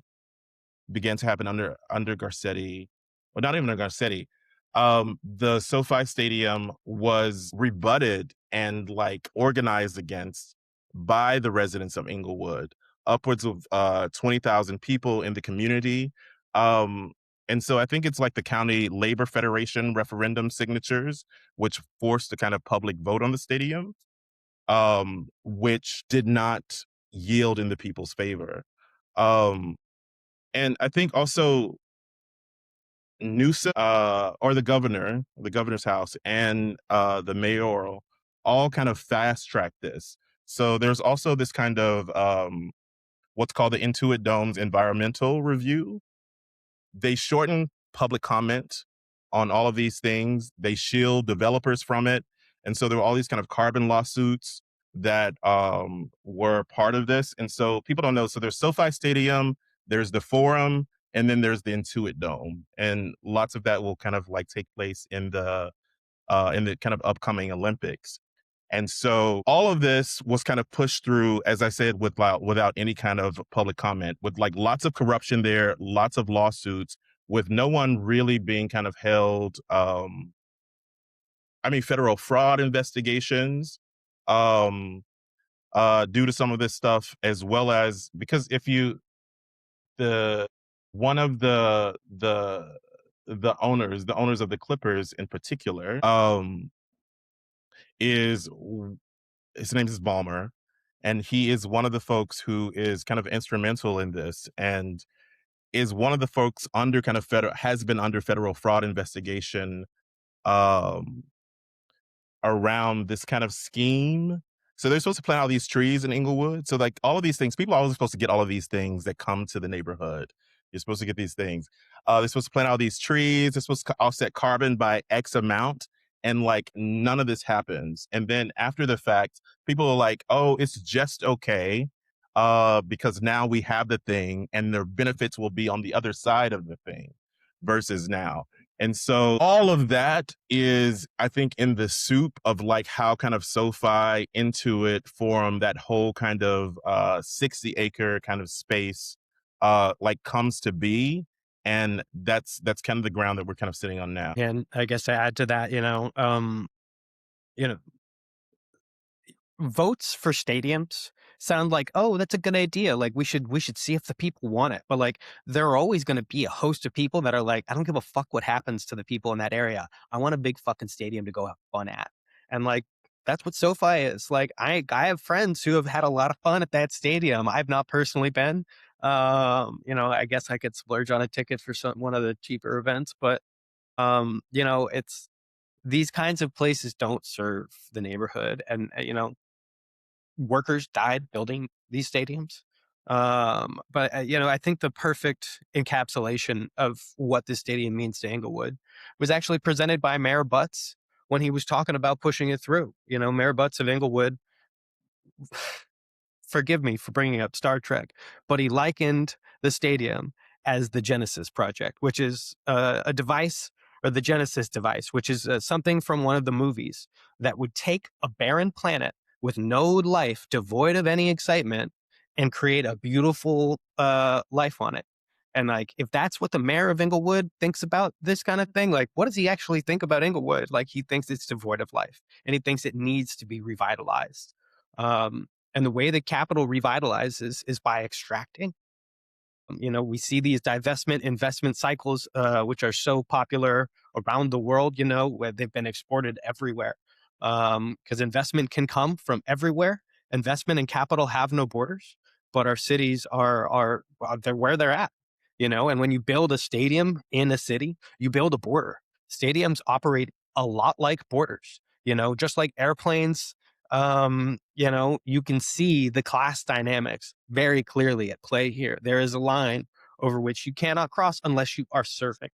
began to happen under Garcetti, well, not even under Garcetti. The SoFi Stadium was rebutted and like organized against by the residents of Inglewood, upwards of 20,000 people in the community. Um, and so I think it's like the County Labor Federation referendum signatures, which forced a kind of public vote on the stadium, which did not yield in the people's favor. Um, and I think also Newsom, or the governor's house, and the mayoral all kind of fast track this. So there's also this kind of what's called the Intuit Dome's environmental review. They shorten public comment on all of these things. They shield developers from it. And so there were all these kind of carbon lawsuits that were part of this. And so people don't know. So there's SoFi Stadium, there's the Forum, and then there's the Intuit Dome. And lots of that will kind of like take place in the kind of upcoming Olympics. And so all of this was kind of pushed through, as I said, without any kind of public comment, with like lots of corruption there, lots of lawsuits, with no one really being kind of held. Federal fraud investigations due to some of this stuff, as well as because one of the owners of the Clippers in particular, is his name is Ballmer, and he is one of the folks who is kind of instrumental in this, and is one of the folks under kind of has been under federal fraud investigation um, around this kind of scheme. So they're supposed to plant all these trees in Inglewood. So like all of these things, people are always supposed to get all of these things that come to the neighborhood. You're supposed to get these things. They're supposed to plant all these trees. They're supposed to offset carbon by X amount. And like none of this happens. And then after the fact, people are like, oh, it's just okay. Because now we have the thing and the benefits will be on the other side of the thing versus now. And so all of that is, I think, in the soup of like how kind of SoFi, Intuit, Forum, that whole kind of 60-acre kind of space like comes to be. And that's kind of the ground that we're kind of sitting on now.
And I guess to add to that, votes for stadiums sound like, oh, that's a good idea. Like we should see if the people want it. But like there are always going to be a host of people that are like, I don't give a fuck what happens to the people in that area. I want a big fucking stadium to go have fun at. And like that's what SoFi is. Like I have friends who have had a lot of fun at that stadium. I've not personally been. I guess I could splurge on a ticket for one of the cheaper events, but it's these kinds of places don't serve the neighborhood, and workers died building these stadiums. But I think the perfect encapsulation of what this stadium means to Inglewood was actually presented by Mayor Butts when he was talking about pushing it through. Mayor Butts of Inglewood, forgive me for bringing up Star Trek, but he likened the stadium as the Genesis Project, which is a device, or the Genesis device, which is something from one of the movies that would take a barren planet with no life, devoid of any excitement, and create a beautiful life on it. And like, if that's what the mayor of Inglewood thinks about this kind of thing, like, what does he actually think about Inglewood? Like, he thinks it's devoid of life, and he thinks it needs to be revitalized. And the way that capital revitalizes is by extracting. We see these divestment investment cycles, which are so popular around the world, where they've been exported everywhere. Because investment can come from everywhere. Investment and capital have no borders, but our cities are they're where they're at, and when you build a stadium in a city, you build a border. Stadiums operate a lot like borders. just like airplanes. You can see the class dynamics very clearly at play here. There is a line over which you cannot cross unless you are surfing.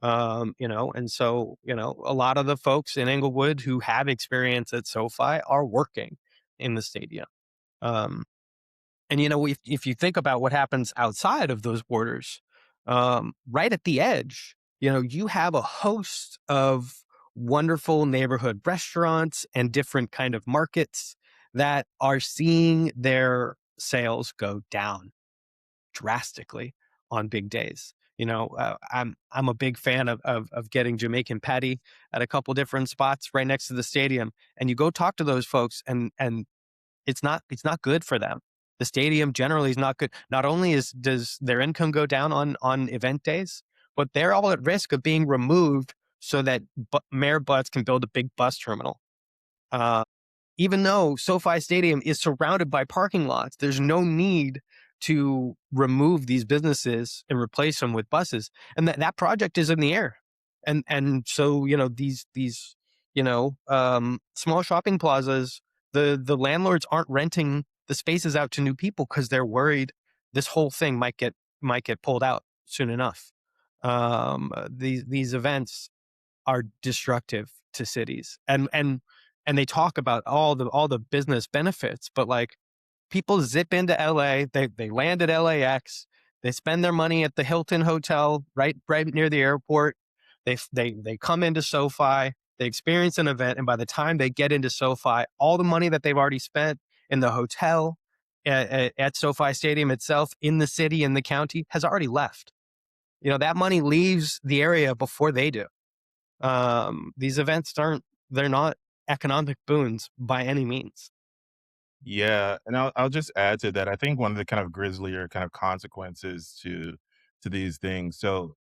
And so, a lot of the folks in Inglewood who have experience at SoFi are working in the stadium. And if you think about what happens outside of those borders, right at the edge, you have a host of wonderful neighborhood restaurants and different kind of markets that are seeing their sales go down drastically on big days. I'm a big fan of getting Jamaican patty at a couple different spots right next to the stadium, and you go talk to those folks, and it's not good for them. The stadium generally is not good. Not only does their income go down on event days, but they're all at risk of being removed so that Mayor Butts can build a big bus terminal. Even though SoFi Stadium is surrounded by parking lots, there's no need to remove these businesses and replace them with buses. And that project is in the air. And so, these small shopping plazas, the landlords aren't renting the spaces out to new people because they're worried this whole thing might get pulled out soon enough. These events are destructive to cities, and they talk about all the business benefits, but like, people zip into LA, they land at LAX, they spend their money at the Hilton Hotel right near the airport. They come into SoFi, they experience an event, and by the time they get into SoFi, all the money that they've already spent in the hotel, at SoFi Stadium itself, in the city, in the county, has already left. That money leaves the area before they do. These events they're not economic boons by any means.
Yeah, and I'll just add to that. I think one of the kind of grislier kind of consequences to these things. So,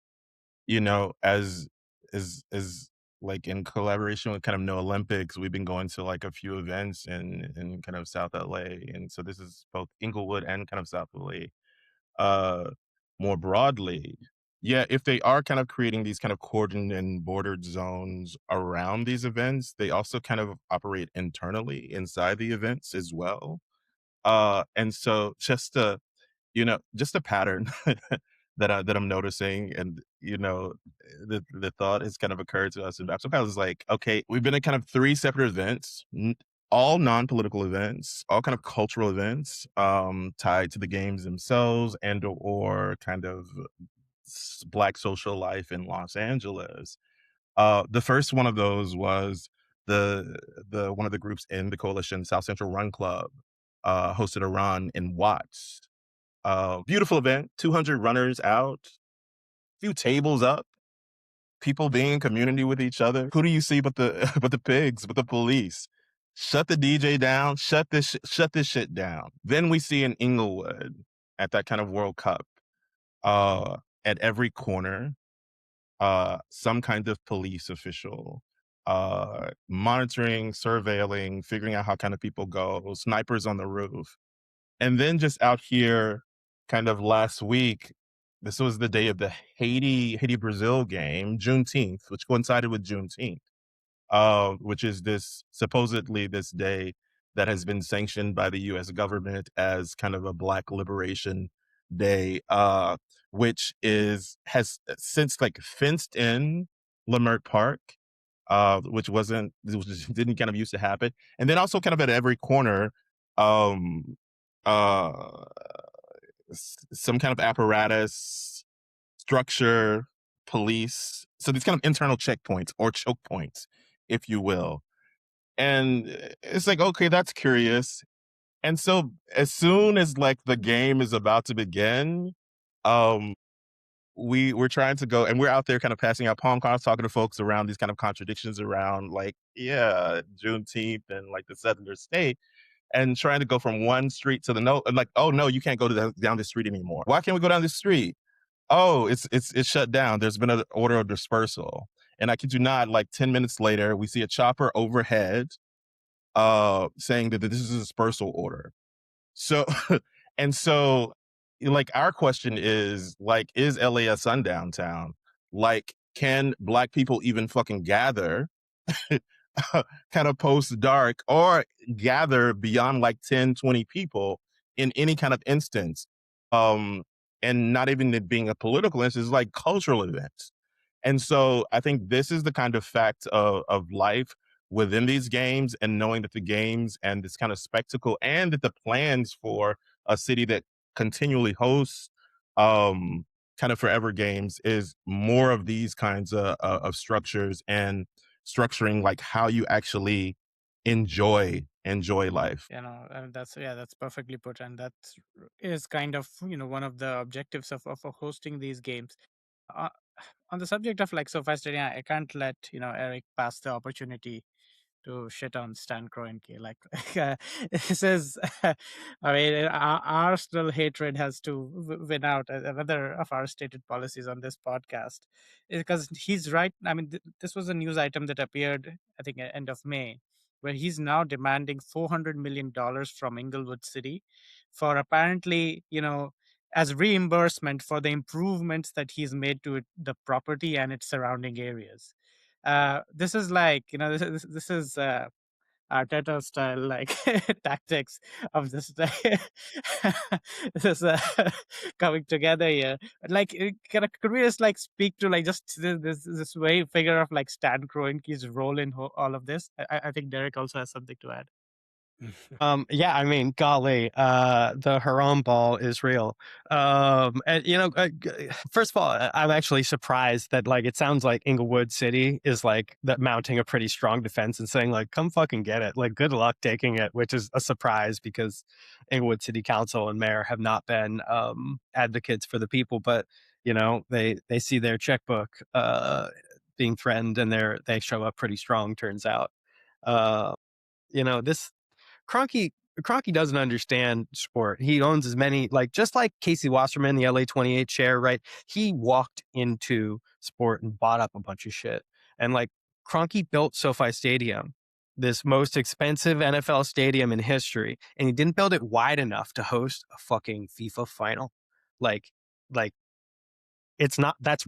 as like in collaboration with kind of No Olympics, we've been going to like a few events in kind of South LA, and so this is both Inglewood and kind of South LA. More broadly, yeah, if they are kind of creating these kind of cordoned and bordered zones around these events, they also kind of operate internally inside the events as well. And so just a pattern that I'm noticing, and the thought has kind of occurred to us, and sometimes it's like, okay, we've been at kind of 3 separate events, all non-political events, all kind of cultural events, tied to the games themselves and or kind of Black social life in Los Angeles. The first one of those was the one of the groups in the coalition, South Central Run Club, hosted a run in Watts. Beautiful event, 200 runners out, few tables up, people being in community with each other. Who do you see but the but the pigs, but the police? Shut the DJ down, shut this shit down. Then we see in Inglewood at that kind of World Cup, at every corner, some kind of police official, monitoring, surveilling, figuring out how kind of people go, snipers on the roof. And then just out here, kind of last week, this was the day of the Haiti-Brazil game, Juneteenth, which coincided with Juneteenth, which is supposedly this day that has been sanctioned by the U.S. government as kind of a Black Liberation Day, which has since like fenced in Leimert Park, which didn't kind of used to happen, and then also kind of at every corner, some kind of apparatus, structure, police. So these kind of internal checkpoints or choke points, if you will. And it's like, okay, that's curious. And so as soon as like the game is about to begin, we're trying to go, and we're out there kind of passing out palm cards, talking to folks around these kind of contradictions around like, yeah, Juneteenth and like the Southern state, and trying to go from one street to the no, and like, oh no, you can't go down this street anymore. Why can't we go down this street? Oh, it's shut down. There's been an order of dispersal. And I kid you not, like 10 minutes later, we see a chopper overhead, saying that this is a dispersal order. So, and so, like, our question is, like, is LA a sundown town? Like, can Black people even fucking gather kind of post dark or gather beyond like 10, 20 people in any kind of instance. And not even it being a political instance, like cultural events. And so I think this is the kind of fact of life within these games, and knowing that the games and this kind of spectacle and that the plans for a city that continually hosts kind of forever games is more of these kinds of structures and structuring like how you actually enjoy life.
That's perfectly put, and that is kind of one of the objectives of hosting these games. Uh, on the subject of like SoFi Stadium, I can't let Eric pass the opportunity to shit on Stan Kroenke. Like, this is, I mean, our Arsenal hatred has to win out. Another of our stated policies on this podcast, because he's right. I mean, this was a news item that appeared, I think, at end of May, where he's now demanding $400 million from Inglewood City for apparently, as reimbursement for the improvements that he's made to the property and its surrounding areas. This is like, this is Arteta style, like tactics of this this coming together here. Like, could we just like speak to like just this way figure of like Stan Kroenke's role in all of this? I think Derek also has something to add.
Yeah, I mean, golly, the Haram ball is real. And first of all, I'm actually surprised that like it sounds like Inglewood City is like that mounting a pretty strong defense and saying like, come fucking get it. Like, good luck taking it, which is a surprise because Inglewood City Council and mayor have not been advocates for the people, but they see their checkbook being threatened and they show up pretty strong, turns out. This Kroenke doesn't understand sport. He owns as many, like, just like Casey Wasserman, the LA 28 chair, right? He walked into sport and bought up a bunch of shit. And like Kroenke built SoFi Stadium, this most expensive NFL stadium in history, and he didn't build it wide enough to host a fucking FIFA final. Like it's not, that's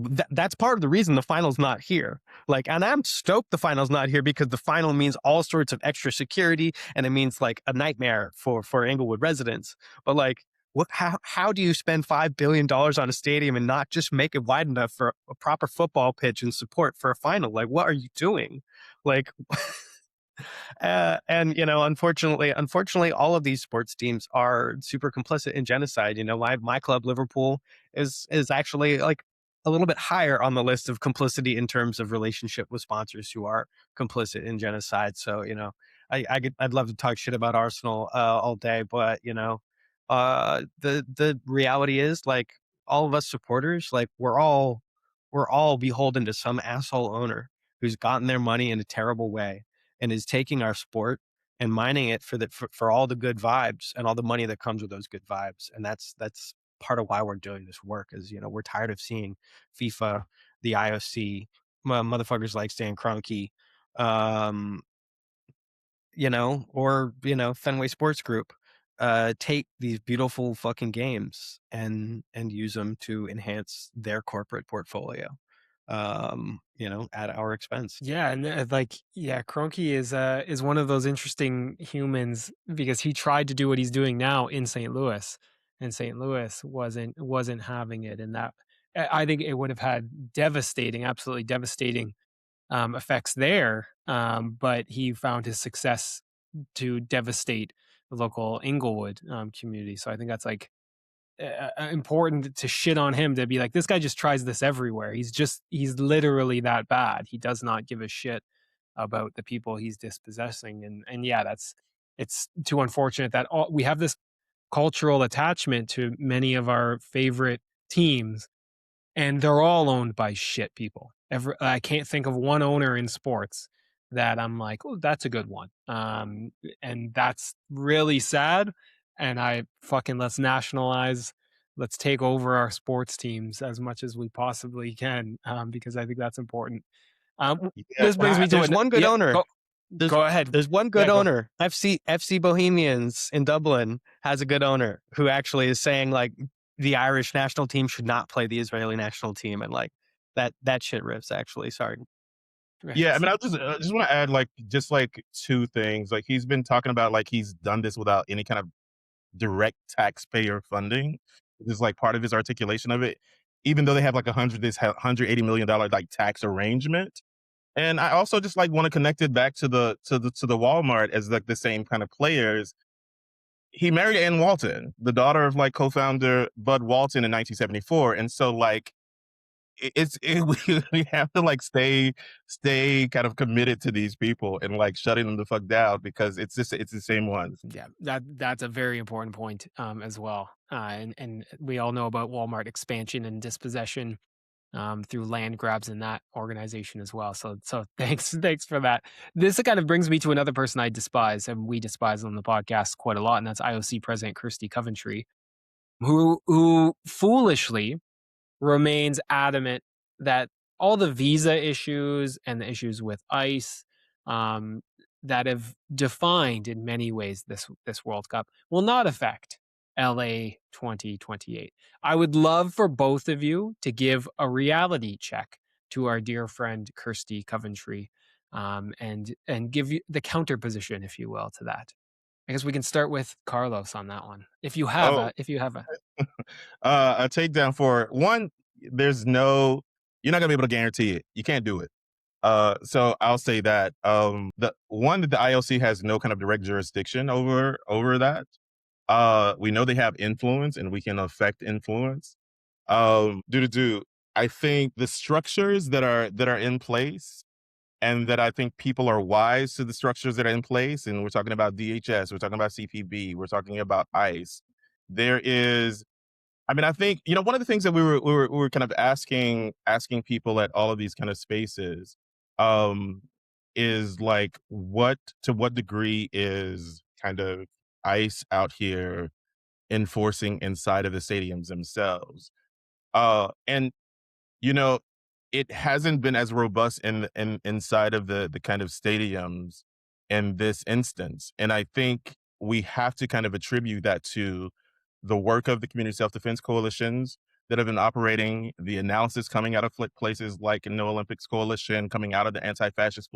part of the reason the final's not here. Like, and I'm stoked the final's not here because the final means all sorts of extra security and it means like a nightmare for Inglewood residents. But like, how do you spend $5 billion on a stadium and not just make it wide enough for a proper football pitch and support for a final? Like, what are you doing? Like, and unfortunately, all of these sports teams are super complicit in genocide. My club, Liverpool, is actually like a little bit higher on the list of complicity in terms of relationship with sponsors who are complicit in genocide. So I'd love to talk shit about Arsenal all day, but the reality is like all of us supporters, like we're all beholden to some asshole owner who's gotten their money in a terrible way and is taking our sport and mining it for all the good vibes and all the money that comes with those good vibes. And that's part of why we're doing this work is, we're tired of seeing FIFA, the IOC, motherfuckers like Stan Kroenke, or, Fenway Sports Group, take these beautiful fucking games and use them to enhance their corporate portfolio. At our expense.
Yeah, and Kroenke is one of those interesting humans because he tried to do what he's doing now in St. Louis, and St. Louis wasn't having it, and that I think it would have had absolutely devastating effects there. But he found his success to devastate the local Inglewood community. So I think that's like important to shit on him, to be like, this guy just tries this everywhere. He's literally that bad. He does not give a shit about the people he's dispossessing. And yeah, it's too unfortunate that we have this cultural attachment to many of our favorite teams, and they're all owned by shit people. I can't think of one owner in sports that I'm like, oh, that's a good one. And that's really sad. And let's nationalize, let's take over our sports teams as much as we possibly can, because I think that's important. This brings me to
one good owner.
Go ahead.
There's one good owner. FC Bohemians in Dublin has a good owner who actually is saying like the Irish national team should not play the Israeli national team, and like that shit rips. Actually, sorry.
Yeah, I mean, I just want to add like just like two things. Like he's been talking about like he's done this without any kind of direct taxpayer funding. This is like part of his articulation of it, even though they have like $180 million like tax arrangement. And I also just like want to connect it back to the Walmart as like the same kind of players. He married Ann Walton, the daughter of like co-founder Bud Walton in 1974, and so like we have to like stay kind of committed to these people and like shutting them the fuck down because it's the same ones.
Yeah, that's a very important point as well. And we all know about Walmart expansion and dispossession through land grabs in that organization as well. So thanks for that. This kind of brings me to another person I despise, and we despise on the podcast quite a lot, and that's IOC President Kirsty Coventry, who foolishly remains adamant that all the visa issues and the issues with ICE that have defined in many ways this World Cup will not affect LA 2028. I would love for both of you to give a reality check to our dear friend Kirsty Coventry and give you the counter position, if you will, to that. I guess we can start with Carlos on that one. If you have a
a takedown for one, you're not gonna be able to guarantee it. You can't do it. So I'll say that the one that the IOC has no kind of direct jurisdiction over that. We know they have influence and we can affect influence. I think the structures that are in place, and that I think people are wise to the structures that are in place, and we're talking about DHS, we're talking about CPB, we're talking about ICE. There is, I mean, I think, one of the things that we were kind of asking people at all of these kind of spaces, is like, to what degree is kind of ICE out here enforcing inside of the stadiums themselves? And it hasn't been as robust inside of the kind of stadiums in this instance. And I think we have to kind of attribute that to the work of the community self-defense coalitions that have been operating, the analysis coming out of places like NOlympicsLA, coming out of the Anti-fascist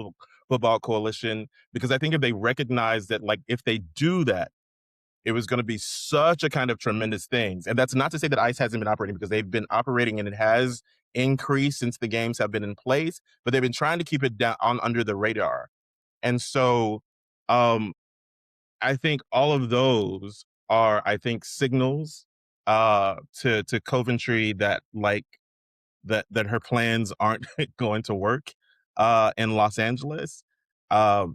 Football Coalition, because I think if they recognize that, like, if they do that, it was going to be such a kind of tremendous things. And that's not to say that ICE hasn't been operating, because they've been operating and it has increased since the games have been in place, but they've been trying to keep it down under the radar. And so I think all of those are, I think, signals to Coventry that like that her plans aren't going to work in Los Angeles,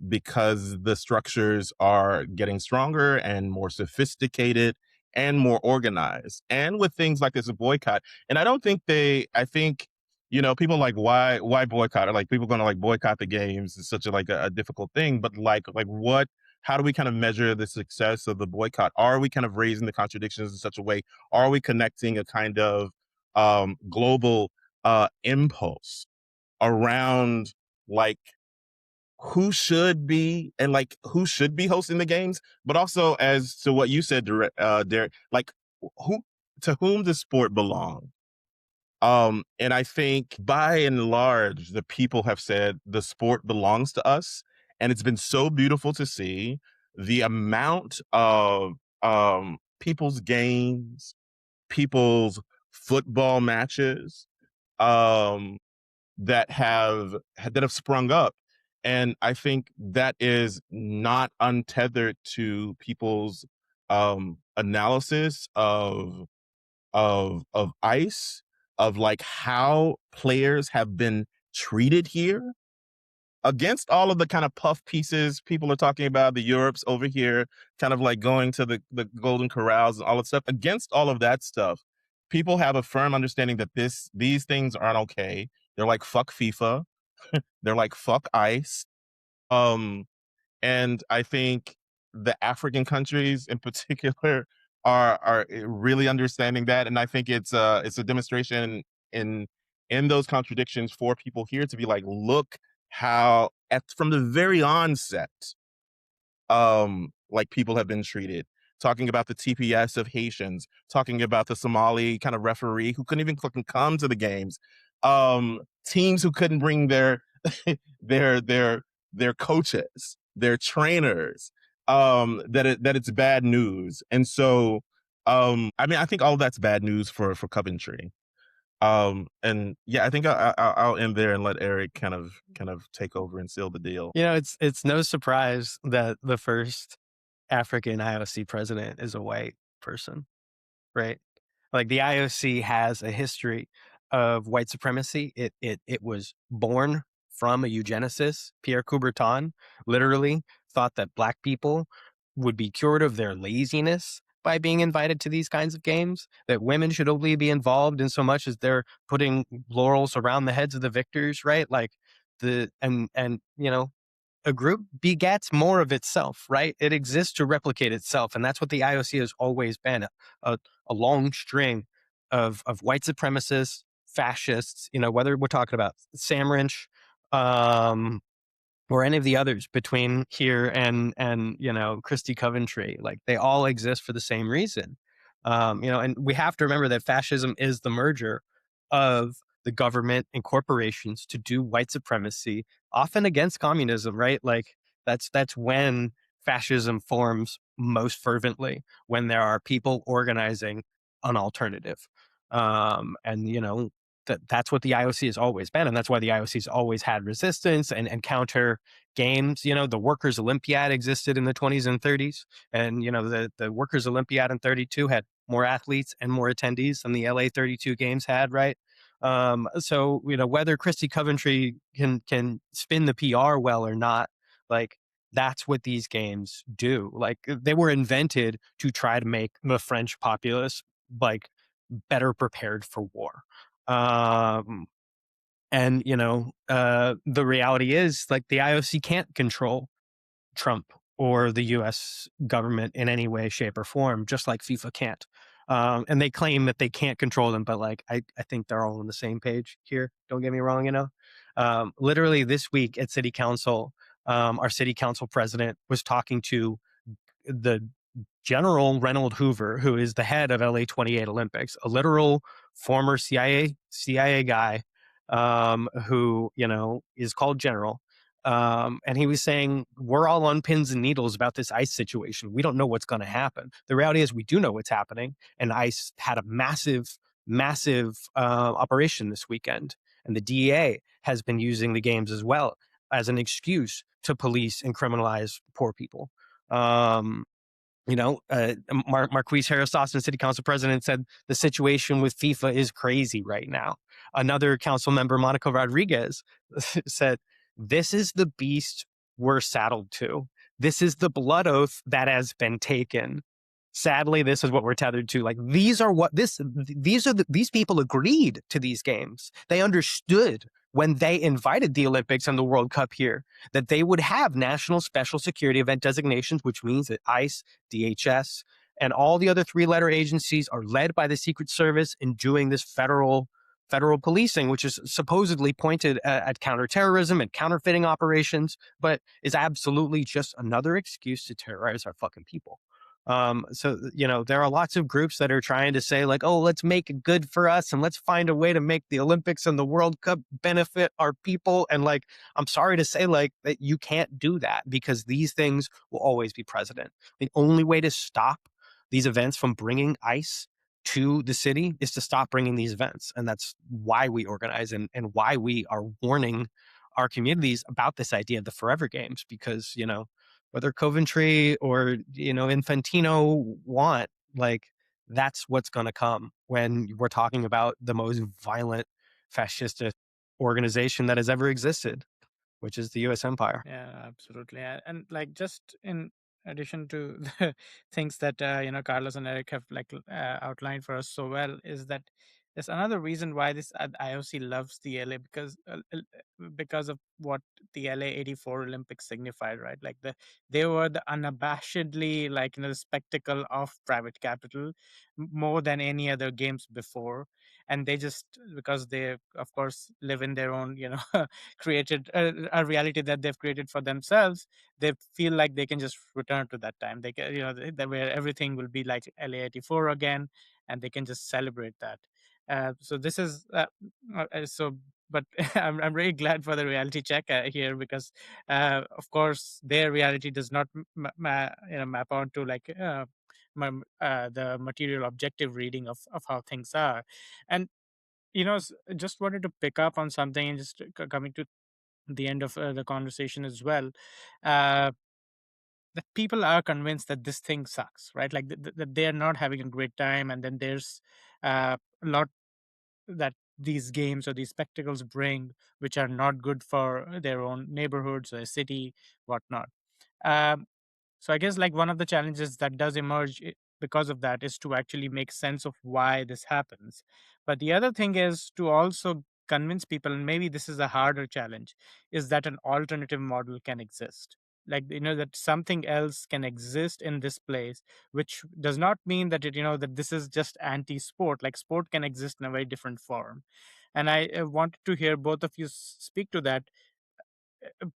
because the structures are getting stronger and more sophisticated and more organized, and with things like this, a boycott. And I think people like, why boycott, or like people going to like boycott the games is such a difficult thing, but like what, how do we kind of measure the success of the boycott? Are we kind of raising the contradictions in such a way? Are we connecting a kind of global impulse around like who should be hosting the games, but also, as to what you said, Derek, like to whom does sport belong? And I think by and large, the people have said the sport belongs to us. And it's been so beautiful to see the amount of people's games, people's football matches, that have sprung up. And I think that is not untethered to people's analysis of ICE, of like how players have been treated here, against all of the kind of puff pieces people are talking about, the Europes over here kind of like going to the Golden Corrals and all that stuff. Against all of that stuff, people have a firm understanding that these things aren't okay. They're like, fuck FIFA. They're like, fuck ICE. And I think the African countries in particular are really understanding that. And I think it's a demonstration in those contradictions for people here to be like, look how from the very onset, like people have been treated. Talking about the TPS of Haitians, talking about the Somali kind of referee who couldn't even fucking come to the games, teams who couldn't bring their their coaches, their trainers, that it's bad news. And so, I mean, I think all of that's bad news for Coventry. And yeah, I think I'll end there and let Eric kind of take over and seal the deal.
You know, it's no surprise that the first African IOC president is a white person, right? Like the IOC has a history of white supremacy. It was born from a eugenicist. Pierre Coubertin literally thought that Black people would be cured of their laziness by being invited to these kinds of games, that women should only be involved in so much as they're putting laurels around the heads of the victors, right? Like and you know, a group begets more of itself, right? It exists to replicate itself. And that's what the IOC has always been, a long string of white supremacists, fascists, you know, whether we're talking about Samrinch, or any of the others between here and you know, Christie Coventry, like they all exist for the same reason. You know, and we have to remember that fascism is the merger of the government and corporations to do white supremacy, often against communism, right? Like that's when fascism forms most fervently, when there are people organizing an alternative. And you know, that's what the IOC has always been, and that's why the IOC has always had resistance and counter games. You know, the Workers' Olympiad existed in the 20s and 30s, and you know, the Workers' Olympiad in 32 had more athletes and more attendees than the LA 32 games had, right? So you know, whether Christie Coventry can spin the PR well or not, like that's what these games do. Like they were invented to try to make the French populace like better prepared for war. And you know, the reality is like the IOC can't control Trump or the US government in any way, shape, or form, just like FIFA can't. And they claim that they can't control them, but like I think they're all on the same page here. Don't get me wrong, you know. Literally this week at City Council, our City Council president was talking to the General Reynold Hoover, who is the head of LA 28 Olympics, a literal former CIA guy, who, you know, is called General. And he was saying, we're all on pins and needles about this ICE situation. We don't know what's going to happen. The reality is we do know what's happening. And ICE had a massive operation this weekend. And the DEA has been using the games as well as an excuse to police and criminalize poor people. You know, Marquise Harris Dawson, City Council President, said the situation with FIFA is crazy right now. Another council member, Monica Rodriguez, said, this is the beast we're saddled to. This is the blood oath that has been taken. Sadly, this is what we're tethered to. Like these people agreed to these games. They understood when they invited the Olympics and the World Cup here that they would have national special security event designations, which means that ICE, DHS, and all the other three-letter agencies are led by the Secret Service in doing this federal policing, which is supposedly pointed at counterterrorism and counterfeiting operations, but is absolutely just another excuse to terrorize our fucking people. So, you know, there are lots of groups that are trying to say like, oh, let's make it good for us and let's find a way to make the Olympics and the World Cup benefit our people. And like, I'm sorry to say like that you can't do that because these things will always be present. The only way to stop these events from bringing ICE to the city is to stop bringing these events. And that's why we organize and why we are warning our communities about this idea of the Forever Games, because, you know, whether Coventry or, you know, Infantino want, like, that's what's going to come when we're talking about the most violent fascist organization that has ever existed, which is the U.S. empire.
Yeah, absolutely. And like just in addition to the things that you know, Carlos and Eric have like outlined for us so well, is that there's another reason why this IOC loves the LA because of what the LA '84 Olympics signified, right? Like they were the unabashedly, like, you know, the spectacle of private capital more than any other games before, and they just, because they of course live in their own, you know, created a reality that they've created for themselves, they feel like they can just return to that time. They can, you know, where everything will be like LA '84 again, and they can just celebrate that. So this is so but I'm really glad for the reality check here, because of course their reality does not map onto like the material objective reading of how things are. And just wanted to pick up on something, and just coming to the end of the conversation as well. uh, that people are convinced that this thing sucks, right? Like that they are not having a great time, and then there's a lot that these games or these spectacles bring, which are not good for their own neighborhoods or city, whatnot. Um, so I guess like one of the challenges that does emerge because of that is to actually make sense of why this happens. But the other thing is to also convince people, and maybe this is a harder challenge, is that an alternative model can exist. Like, that something else can exist in this place, which does not mean that that this is just anti-sport. Like, sport can exist in a very different form. And I wanted to hear both of you speak to that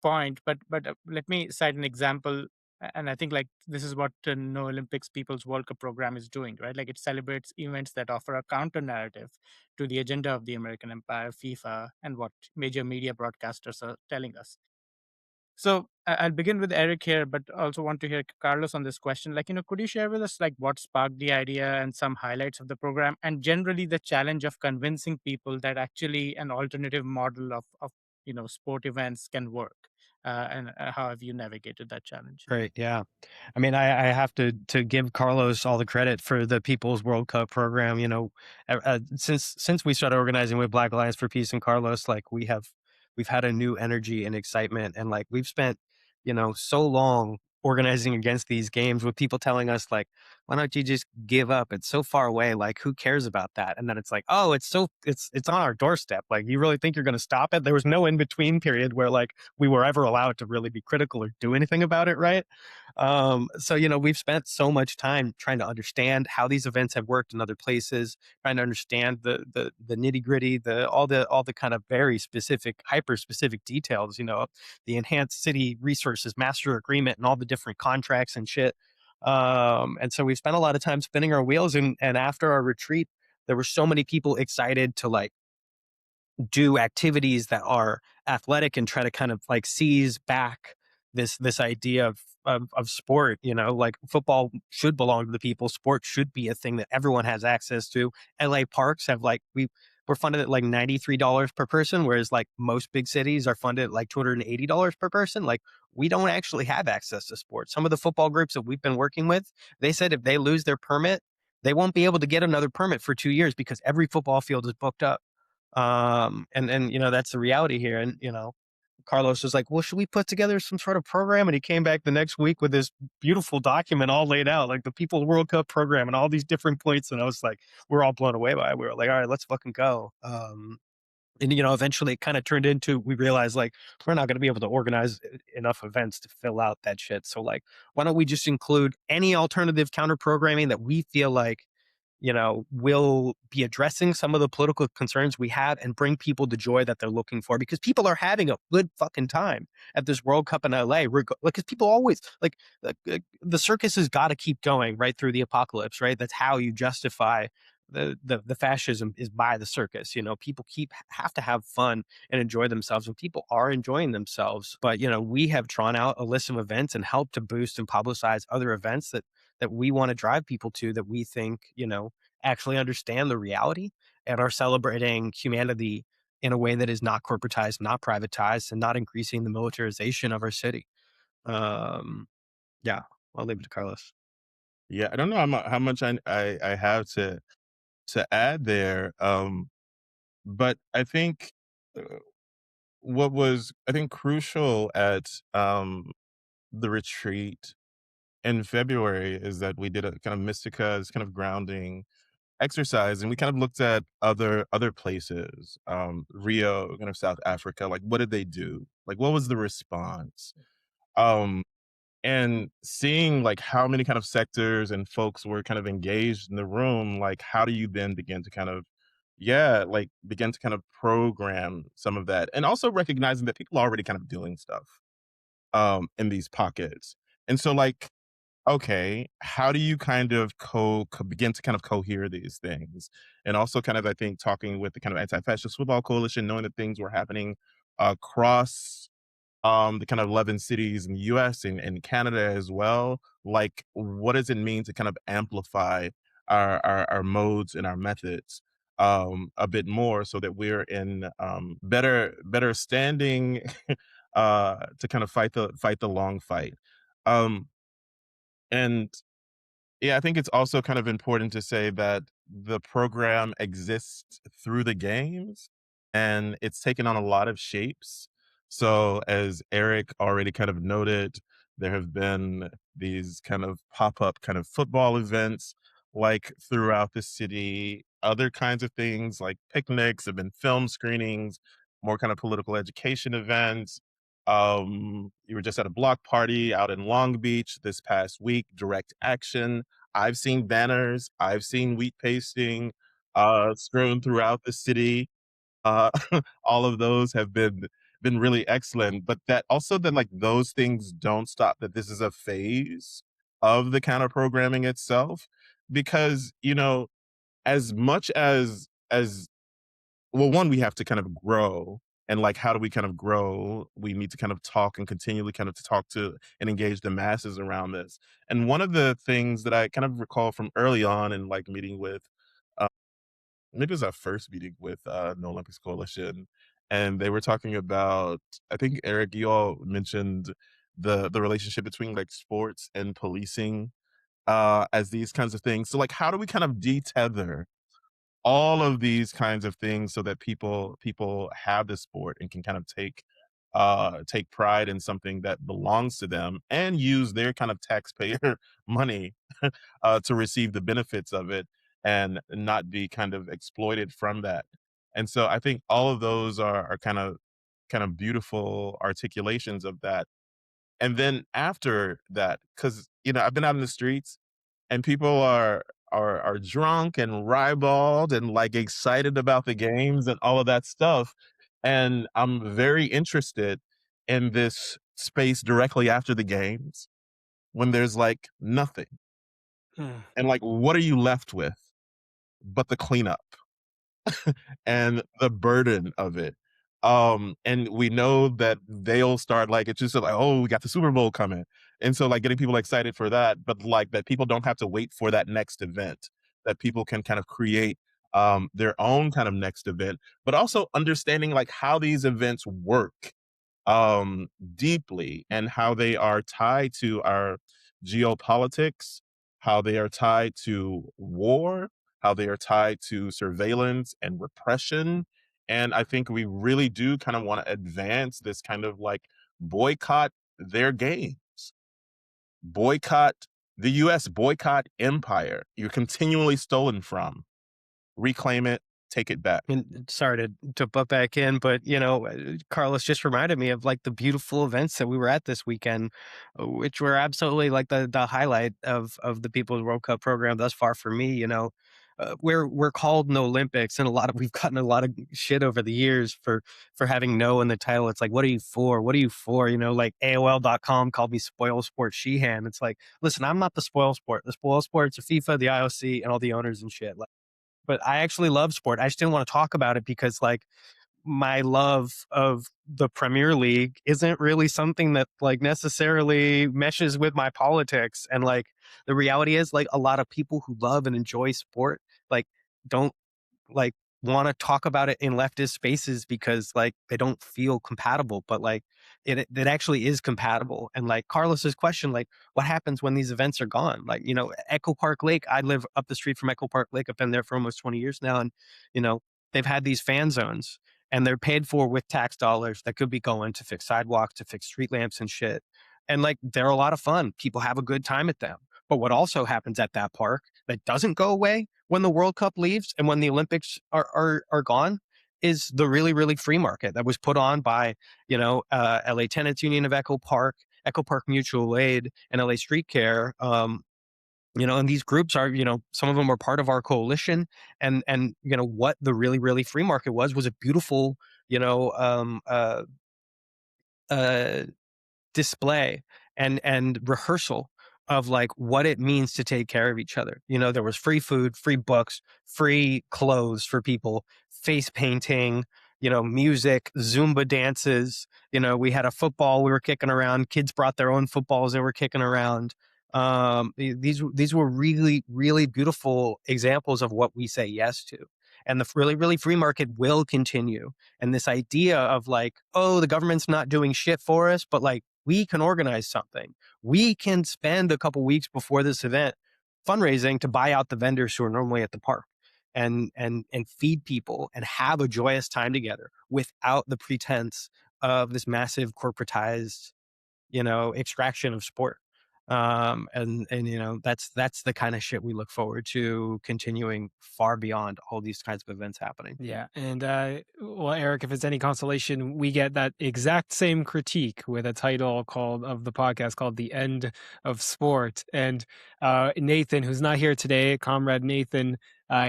point, but let me cite an example. And I think like this is what No Olympics People's World Cup program is doing, right? Like, it celebrates events that offer a counter narrative to the agenda of the American empire, FIFA, and what major media broadcasters are telling us. So I'll begin with Eric here, but also want to hear Carlos on this question. Like, could you share with us like what sparked the idea and some highlights of the program, and generally the challenge of convincing people that actually an alternative model of sport events can work, and how have you navigated that challenge?
Great. Yeah. I mean, I have to give Carlos all the credit for the People's World Cup program. Since we started organizing with Black Alliance for Peace and Carlos, like we've had a new energy and excitement, and like we've spent, so long organizing against these games with people telling us like, why don't you just give up? It's so far away. Like, who cares about that? And then it's like, oh, it's on our doorstep. Like, you really think you're going to stop it? There was no in between period where like we were ever allowed to really be critical or do anything about it, right? So we've spent so much time trying to understand how these events have worked in other places, trying to understand the nitty gritty, all the kind of very specific, hyper specific details. The enhanced city resources master agreement and all the different contracts and shit. And so we spent a lot of time spinning our wheels, and after our retreat, there were so many people excited to like do activities that are athletic and try to kind of like seize back this idea of sport. Like, football should belong to the people. Sport should be a thing that everyone has access to. LA parks have like we're funded at like $93 per person, whereas like most big cities are funded at like $280 per person. Like, we don't actually have access to sports. Some of the football groups that we've been working with, they said if they lose their permit, they won't be able to get another permit for 2 years because every football field is booked up. And that's the reality here. And Carlos was like, well, should we put together some sort of program? And he came back the next week with this beautiful document all laid out, like the People's World Cup program and all these different points. And I was like, we're all blown away by it. We were like, all right, let's fucking go. And eventually it kind of turned into, we realized like, we're not going to be able to organize enough events to fill out that shit. So like, why don't we just include any alternative counter programming that we feel like will be addressing some of the political concerns we have and bring people the joy that they're looking for, because people are having a good fucking time at this World Cup in LA. Because people always like the circus has got to keep going right through the apocalypse, right? That's how you justify the fascism, is by the circus. People have to have fun and enjoy themselves, and people are enjoying themselves. But we have drawn out a list of events and helped to boost and publicize other events that we want to drive people to, that we think, actually understand the reality and are celebrating humanity in a way that is not corporatized, not privatized, and not increasing the militarization of our city. Yeah, I'll leave it to Carlos.
Yeah, I don't know how much I have to add there. But I think what was, I think, crucial at the retreat in February is that we did a kind of Mystica's kind of grounding exercise, and we kind of looked at other places, Rio, kind of South Africa. Like, what did they do? Like, what was the response? And seeing like how many kind of sectors and folks were kind of engaged in the room, like how do you then begin to kind of, yeah, like begin to kind of program some of that, and also recognizing that people are already kind of doing stuff in these pockets. And so like okay, how do you kind of begin to kind of cohere these things? And also kind of, I think, talking with the kind of Anti-Fascist Football Coalition, knowing that things were happening across the kind of 11 cities in the US and Canada as well. Like, what does it mean to kind of amplify our modes and our methods a bit more so that we're in better standing to kind of fight the long fight. Um, and yeah, I think it's also kind of important to say that the program exists through the games and it's taken on a lot of shapes. So, as Eric already kind of noted, there have been these kind of pop up kind of football events like throughout the city, other kinds of things like picnics, have been film screenings, more kind of political education events. You were just at a block party out in Long Beach this past week, direct action. I've seen banners, I've seen wheat pasting strewn throughout the city. Uh, all of those have been really excellent. But that also that like those things don't stop. That this is a phase of the counter programming itself, because as much as well, one, we have to kind of grow. And like, how do we kind of grow? We need to kind of talk and continually kind of to talk to and engage the masses around this. And one of the things that I kind of recall from early on in like meeting with, uh, maybe it was our first meeting with No Olympics Coalition, and they were talking about, I think Eric, you all mentioned the relationship between like sports and policing as these kinds of things. So like, how do we kind of detether all of these kinds of things so that people have the sport and can kind of take pride in something that belongs to them and use their kind of taxpayer money to receive the benefits of it and not be kind of exploited from that. And so I think all of those are kind of beautiful articulations of that. And then after that, because I've been out in the streets and people are drunk and ribald and like excited about the games and all of that stuff. And I'm very interested in this space directly after the games when there's like nothing.
Hmm.
And like, what are you left with but the cleanup and the burden of it? And we know that they'll start like, it's just like, oh, we got the Super Bowl coming. And so like getting people excited for that, but like that people don't have to wait for that next event, that people can kind of create their own kind of next event, but also understanding like how these events work deeply and how they are tied to our geopolitics, how they are tied to war, how they are tied to surveillance and repression. And I think we really do kind of want to advance this kind of like boycott their games, boycott the US, boycott empire you're continually stolen from, reclaim it, take it back.
And sorry to butt back in, but Carlos just reminded me of like the beautiful events that we were at this weekend, which were absolutely like the highlight of the People's World Cup program thus far for me. We're called No Olympics, and we've gotten a lot of shit over the years for having no in the title. It's like, what are you for? What are you for? Like AOL.com called me Spoil Sport Sheehan. It's like, listen, I'm not the spoil sport. The spoil sport's are FIFA, the IOC, and all the owners and shit. Like, but I actually love sport. I just didn't want to talk about it because like my love of the Premier League isn't really something that like necessarily meshes with my politics. And like the reality is like a lot of people who love and enjoy sport like don't like want to talk about it in leftist spaces because like they don't feel compatible, but like it actually is compatible. And like Carlos's question, like what happens when these events are gone? Like, Echo Park Lake, I live up the street from Echo Park Lake. I've been there for almost 20 years now. And, they've had these fan zones and they're paid for with tax dollars that could be going to fix sidewalks, to fix street lamps and shit. And like, they're a lot of fun. People have a good time at them. But what also happens at that park that doesn't go away when the World Cup leaves and when the Olympics are gone is the really, really free market that was put on by, LA Tenants Union of Echo Park Mutual Aid, and LA Street Care. And these groups are, some of them are part of our coalition. And what the really, really free market was a beautiful, display and rehearsal of like what it means to take care of each other. You know, there was free food, free books, free clothes for people, face painting, you know, music, Zumba dances. You know, we had a football we were kicking around. Kids brought their own footballs they were kicking around. These were really, really beautiful examples of what we say yes to. And the really, really free market will continue. And this idea of like, oh, the government's not doing shit for us, but like we can organize something. We can spend a couple weeks before this event fundraising to buy out the vendors who are normally at the park and feed people and have a joyous time together without the pretense of this massive corporatized, you know, extraction of sport. And you know, that's the kind of shit we look forward to continuing far beyond all these kinds of events happening.
Yeah. And well, Eric, if it's any consolation, we get that exact same critique with a title of the podcast called The End of Sport. And Nathan, who's not here today, comrade Nathan,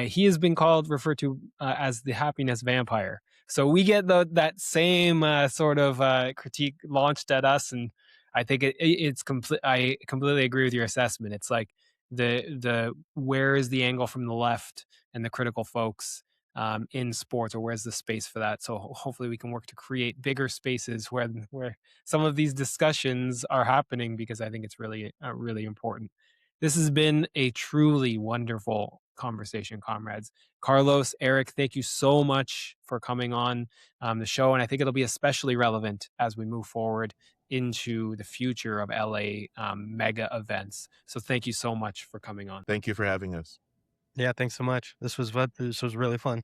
he has been referred to as the happiness vampire. So we get that same sort of critique launched at us, and I think it's complete. I completely agree with your assessment. It's like the where is the angle from the left and the critical folks in sports, or where's the space for that? So hopefully we can work to create bigger spaces where some of these discussions are happening, because I think it's really really important. This has been a truly wonderful conversation, comrades. Carlos, Eric, thank you so much for coming on the show, and I think it'll be especially relevant as we move forward into the future of LA mega events. So thank you so much for coming on.
Thank you for having us.
Yeah, thanks so much. This was really fun.